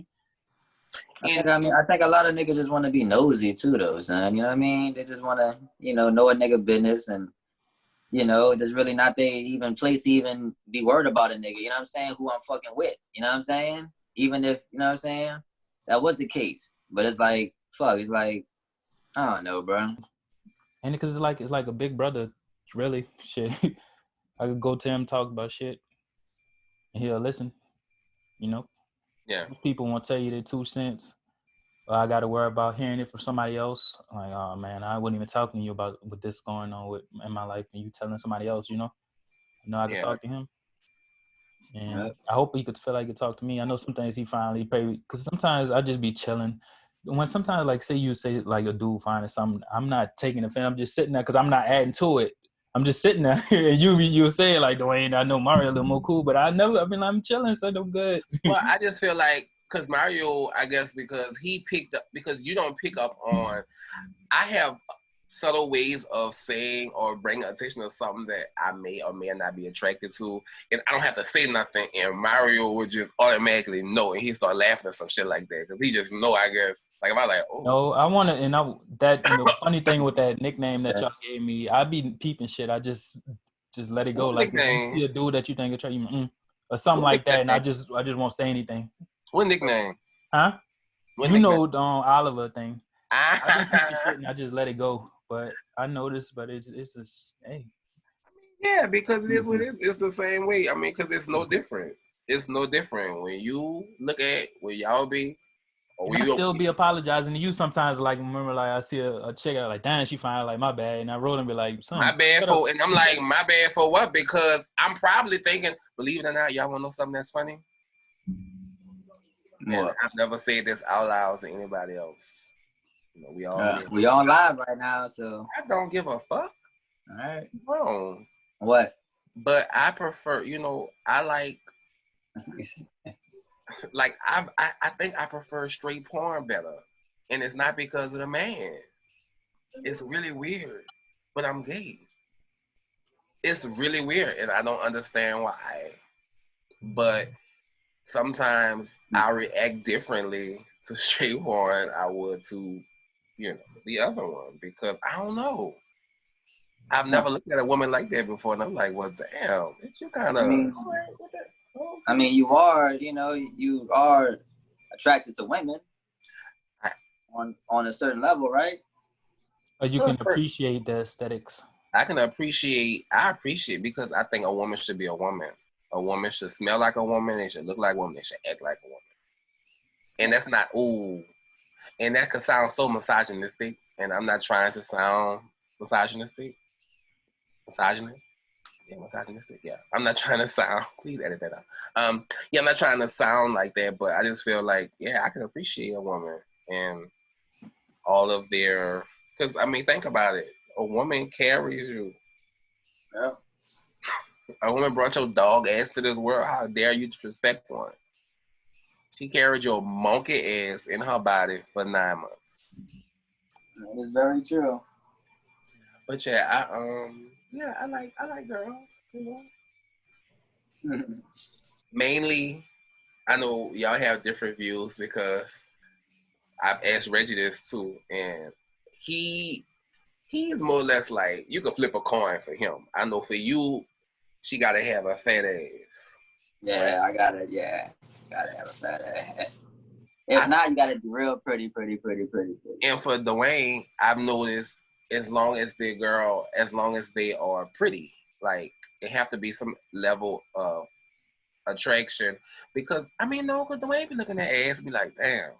I mean? I think a lot of niggas just want to be nosy too, though, son. You know what I mean? They just want to, know a nigga business, and there's really not they even place to even be worried about a nigga. You know what I'm saying? Who I'm fucking with. You know what I'm saying? Even if you know what I'm saying, that was the case. But it's like, fuck. It's like, I don't know, bro. And because it's like a big brother, really. Shit, I could go to him, talk about shit, and he'll listen. Yeah. People won't tell you their 2 cents. Or I got to worry about hearing it from somebody else. Like, oh man, I wasn't even talking to you about with this going on in my life, and you telling somebody else. I could talk to him, and I hope he could feel like he could talk to me. I know some things he finally pay, because sometimes I just be chilling. When sometimes, like, say like a dude finding something, I'm not taking offense. I'm just sitting there because I'm not adding to it. I'm just sitting there, and you say like, Dwayne, I know Mario a little more cool, but I'm chilling, so I'm good. Well, I just feel like, because Mario, I guess, because he picked up, because you don't pick up on, I have subtle ways of saying or bringing attention to something that I may or may not be attracted to, and I don't have to say nothing, and Mario would just automatically know, and he start laughing at some shit like that, because he just know, I guess. Like, if I like, oh. No, I want to, and the funny thing with that nickname that y'all gave me, I be peeping shit. I just let it go. What like, nickname? If you see a dude that you think attractive, or something what like nickname? That, and I just won't say anything. What nickname? Huh? What nickname? Oliver thing. I just peep shit and I just let it go. But I noticed, but it's just, hey. Yeah, because it is what it is. It's the same way. I mean, because it's no different. It's no different when you look at where y'all be. Or I still be apologizing to you sometimes. Like, remember, like I see a chick, I'm like, damn, she fine, like my bad, and I roll and be like, son, my bad for, and I'm like, my bad for what? Because I'm probably thinking, believe it or not, y'all want to know something that's funny? What? I've never said this out loud to anybody else. We all live right now, so I don't give a fuck. All right. Wrong. What? But I prefer, I like I think I prefer straight porn better. And it's not because of the man. It's really weird. But I'm gay. It's really weird, and I don't understand why. But sometimes I react differently to straight porn I would to, the other one, because I don't know. I've never looked at a woman like that before, and I'm like, well, damn, you kind of. I mean, you are, you are attracted to women on a certain level, right? Or you can appreciate the aesthetics. I appreciate because I think a woman should be a woman. A woman should smell like a woman. They should look like a woman. They should act like a woman. And that's not, and that could sound so misogynistic, and I'm not trying to sound misogynistic. Misogynist? Yeah, misogynistic. Yeah. I'm not trying to sound, please edit that out. I'm not trying to sound like that, but I just feel like, I can appreciate a woman and all of their, because, I mean, think about it. A woman carries you. Yeah. A woman brought your dog ass to this world. How dare you disrespect one? She carried your monkey ass in her body for 9 months. That is very true. But yeah, I like girls. Mainly, I know y'all have different views because I've asked Reggie this too, and he's more or less like, you could flip a coin for him. I know for you, she gotta have a fat ass. Yeah, right? Gotta have a fat ass. If not, you gotta be real pretty. And for Dwayne, I've noticed, as long as they are pretty, like, it have to be some level of attraction. Because because Dwayne be looking at ass and be like, damn.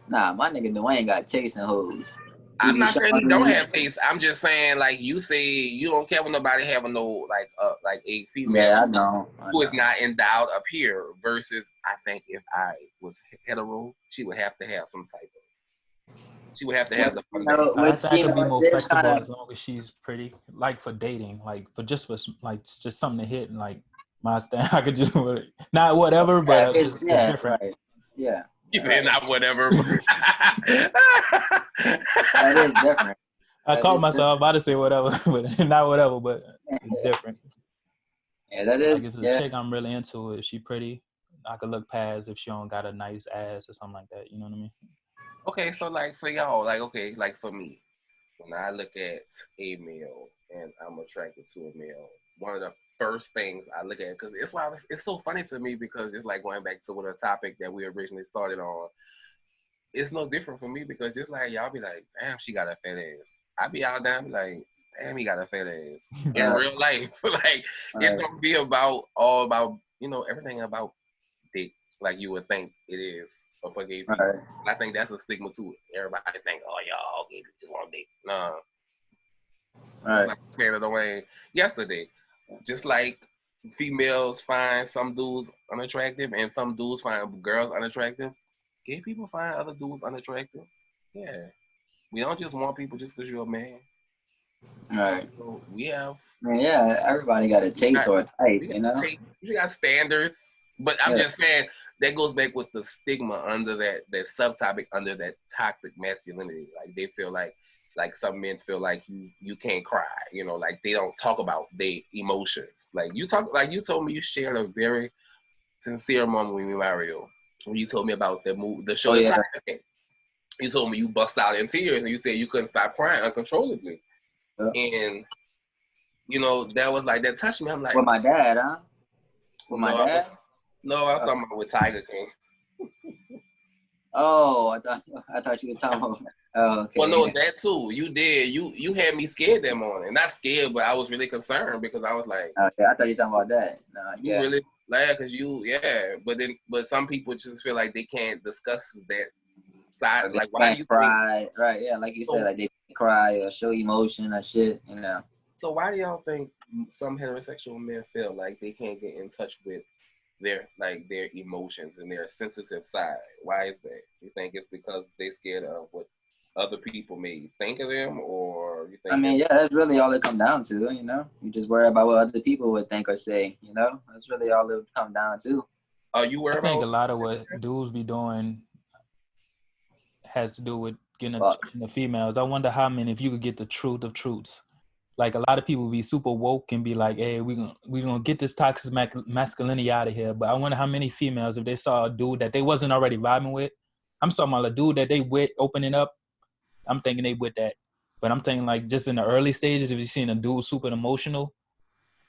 Nah, my nigga Dwayne got taste in hoes. I'm not saying he don't have taste. I'm just saying, like, you say you don't care when nobody having no like a female who is not endowed up here. Versus, I think if I was hetero, she would have to have some type of. She would have to have the. I could be more flexible as long as she's pretty. Like for dating, like for just something to hit and like my stand. I could just not whatever, but it's different. Right. Yeah. You say not whatever. That is different. I caught myself about to say whatever, but not whatever, but it's different. Yeah, that is. Like if the chick I'm really into, if she pretty, I could look past if she don't got a nice ass or something like that. You know what I mean? Okay, so like for y'all, like okay, like for me, when I look at a male and I'm attracted to a male, one of the first things I look at, because it's so funny to me because it's like going back to the topic that we originally started on. It's no different for me because just like y'all be like, damn, she got a fat ass. I be out there be like, damn, he got a fat ass. In real life, like it's gonna be all about everything about dick, like you would think it is for gay people. Right. I think that's a stigma too. Everybody think, oh, y'all gay people just want dick. No. Right. Like Taylor Dwayne yesterday, just like females find some dudes unattractive and some dudes find girls unattractive, gay people find other dudes unattractive. Yeah. We don't just want people just because you're a man. Right. So we have. Yeah, everybody got a taste or a type, you know? You got standards. But I'm just saying that goes back with the stigma under that subtopic under that toxic masculinity. Like they feel like some men feel like you can't cry, like they don't talk about their emotions. Like you told me you shared a very sincere moment with me, Mario, when you told me about the show. You told me you bust out in tears and you said you couldn't stop crying uncontrollably. And that was like that touched me. I'm like, with my dad, huh? With my dad? No, I was talking about with Tiger King. Oh, I thought you were talking about. Oh, okay. Well, no, that too. You did. You had me scared that morning. Not scared, but I was really concerned because I was like, okay, I thought you were talking about that. No, you really glad because but some people just feel like they can't discuss that side. Like, why do you cry? Think, right? Yeah, like you said, like they cry or show emotion or shit. So why do y'all think some heterosexual men feel like they can't get in touch with their emotions and their sensitive side? Why is that? You think it's because they scared of what other people may think of them, or you think? I mean, that's really all it come down to. You just worry about what other people would think or say. That's really all it come down to. Are you worried about? I think a lot of what dudes be doing has to do with getting the females. I wonder how many, if you could get the truth of truths. Like a lot of people be super woke and be like, hey, we're gonna get this toxic masculinity out of here. But I wonder how many females, if they saw a dude that they wasn't already vibing with, I'm talking about a dude that they with opening up, I'm thinking they with that. But I'm thinking like just in the early stages, if you're seeing a dude super emotional,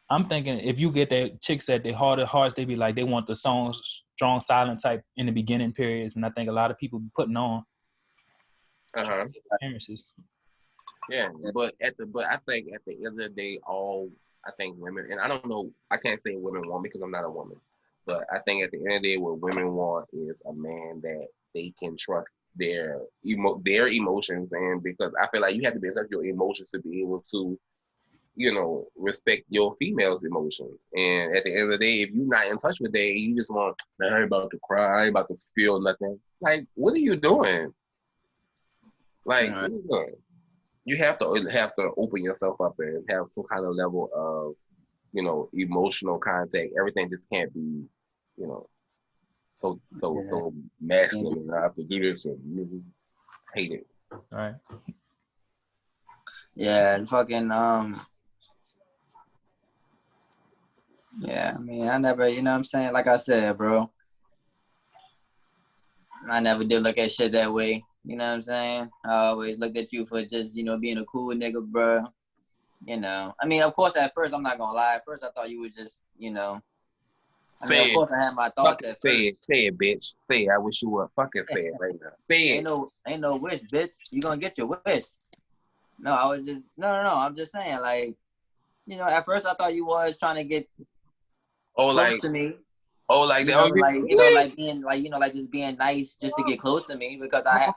I'm thinking if you get that chicks at their heart of hearts, they be like, they want the strong silent type in the beginning periods. And I think a lot of people be putting on appearances. Yeah, but I think at the end of the day, I think women, and I don't know, I can't say women want because I'm not a woman, but I think at the end of the day, what women want is a man that they can trust their emotions, and because I feel like you have to be in touch with your emotions to be able to, respect your female's emotions. And at the end of the day, if you're not in touch with that, you just want, man, I ain't about to cry, I ain't about to feel nothing. Like, what are you doing? Like, what are you doing? You have to open yourself up and have some kind of level of, emotional contact. Everything just can't be, so masculine. I have to do this and hate it. All right. Yeah, and fucking yeah, I mean, I never, what I'm saying? Like I said, bro, I never did look at shit that way. You know what I'm saying? I always looked at you for just, being a cool nigga, bro. I mean, of course, at first, I'm not gonna lie. At first, I thought you were just, of course, I had my thoughts at first. Say it, bitch. Say it. I wish you would fucking say it right now. Say it. Ain't no wish, bitch. You gonna get your wish. No, I was just, no. I'm just saying, like, at first, I thought you was trying to get close to me. Oh, like that. Like just being nice just to get close to me because I've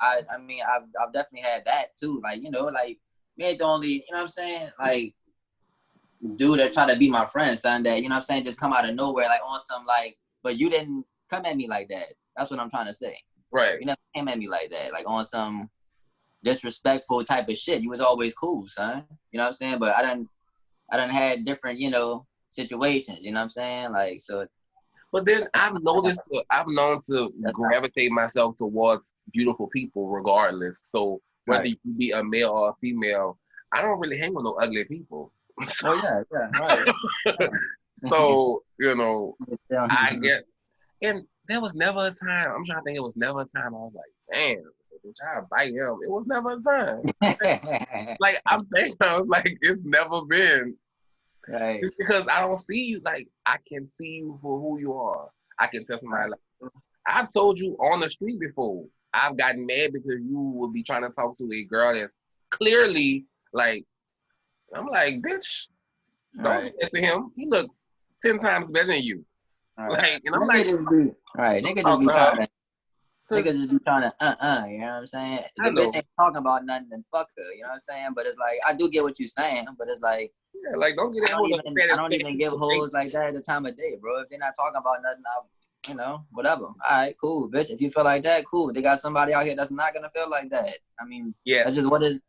definitely had that too. Like, like me ain't the only, you know what I'm saying? Like, dude that try to be my friend, son, that, you know what I'm saying, just come out of nowhere, like on some like, but you didn't come at me like that. That's what I'm trying to say. Right. You never came at me like that, like on some disrespectful type of shit. You was always cool, son. You know what I'm saying? But I done had different, situations. You know what I'm saying? Like, so. But then I've known to gravitate myself towards beautiful people regardless. So whether you be a male or a female, I don't really hang with no ugly people. Oh yeah, right. So, I get, and there was never a time. I'm trying to think. It was never a time I was like, damn, bitch, I'll bite him. It was never a time. Like I'm thinking, I was like, it's never been. Right. It's because I don't see you. Like I can see you for who you are. I can tell somebody like, I've told you on the street before. I've gotten mad because you would be trying to talk to a girl that's clearly like, I'm like, bitch, don't do that to him. He looks 10 times better than you. Right. Like, and I'm nigga like, just be, right, nigga just be trying to, nigga just be trying to, you know what I'm saying? The bitch ain't talking about nothing, then fuck her, you know what I'm saying? But it's like, I do get what you're saying, but it's like, yeah, like don't get that. I don't even give hoes like that at the time of day, bro. If they're not talking about nothing, you know, whatever. All right, cool, bitch. If you feel like that, cool. They got somebody out here that's not gonna feel like that. I mean, yeah, that's just what it's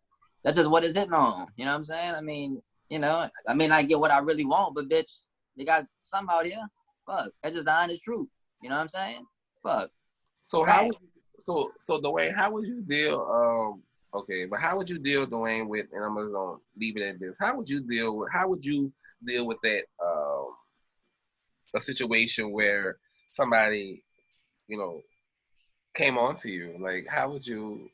hitting on. You know what I'm saying? I mean, you know, I get what I really want, but bitch, they got some out here. Fuck, that's just the honest truth. You know what I'm saying? Fuck. So Dwayne, how would you deal? Okay, but how would you deal, Dwayne, with? And I'm gonna leave it at this. How would you deal with that? A situation where somebody, you know, came on to you. Like, how would you?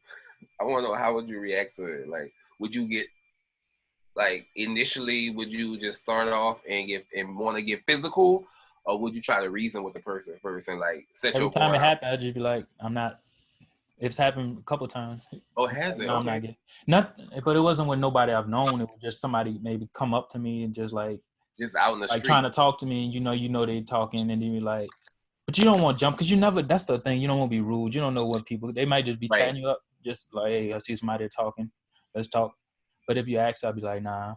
I want to know how would you react to it? Like, would you get? Like initially, would you just start off and want to get physical, or would you try to reason with the person first and like set every your time it happened, I'd just be like, I'm not. It's happened a couple times. Oh, has it? No, okay. I'm not getting but it wasn't with nobody I've known. It was just somebody maybe come up to me and just like out in the like street, trying to talk to me, and you know they talking, and then you like, but you don't want to jump because you never. That's the thing. You don't want to be rude. You don't know what people. They might just be chatting you up, just like, hey, I see somebody talking. Let's talk. But if you ask, I'll be like, nah.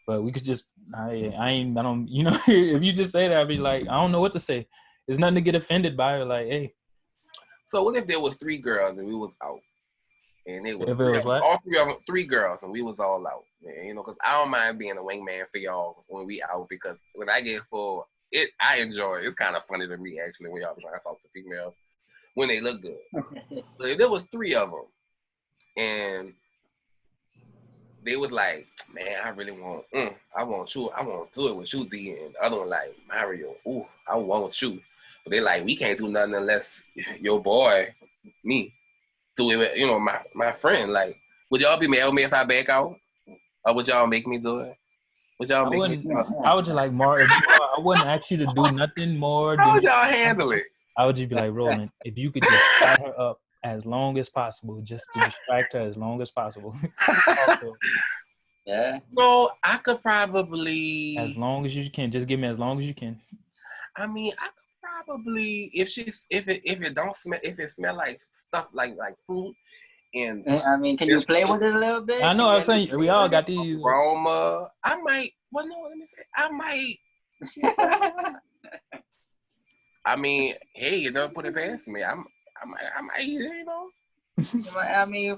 But we could just, I don't, you know, if you just say that, I'd be like, I don't know what to say. There's nothing to get offended by. Or like, hey. So what if there was 3 girls and we was out? And it was, if it was what? All 3 of them, 3 girls, and we was all out. Man, you know, because I don't mind being a wingman for y'all when we out, because when I get full, I enjoy it. It's kind of funny to me, actually, when y'all trying to talk to females when they look good. But if there was 3 of them, and they was like, man, I really want, I want you. I want to do it with you, D. And the other one like, Mario, ooh, I want you. But they like, we can't do nothing unless your boy, me, do it with, you know, my friend. Like, would y'all be mad with me if I back out? Or would y'all make me do it? Would y'all make me do it? I would just like, I wouldn't ask you to do nothing more. How would y'all handle it? I would just be like, Roland, if you could just tie her up as long as possible, just to distract her as long as possible. Yeah. So I could probably, as long as you can, just give me as long as you can. I mean, I could probably, if it smell like stuff like fruit, and I mean, can you play with it a little bit? I know. I was saying we all got these aroma. I might. Well, no. Let me say. I might. I mean, hey, you don't put it past me. I might eat it, you know. I mean, I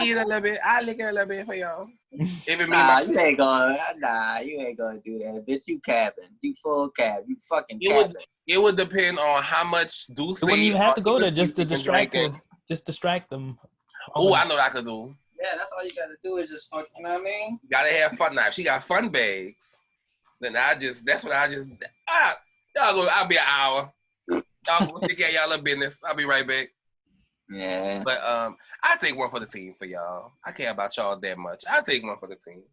eat a little bit. I lick it a little bit for y'all. You ain't gonna do that, bitch. You capping. You full cap. You fucking capping. It would depend on how much Deuce. You wouldn't even have to go there just to distract them. Just distract them. Oh, I know what I could do. Yeah, that's all you gotta do is just fucking. You know what I mean? You gotta have fun knives. She got fun bags. Then that's what I just. Y'all go. I'll be an hour. Y'all go take care of y'all little business. I'll be right back. Yeah. But I take one for the team for y'all. I care about y'all that much. I take one for the team.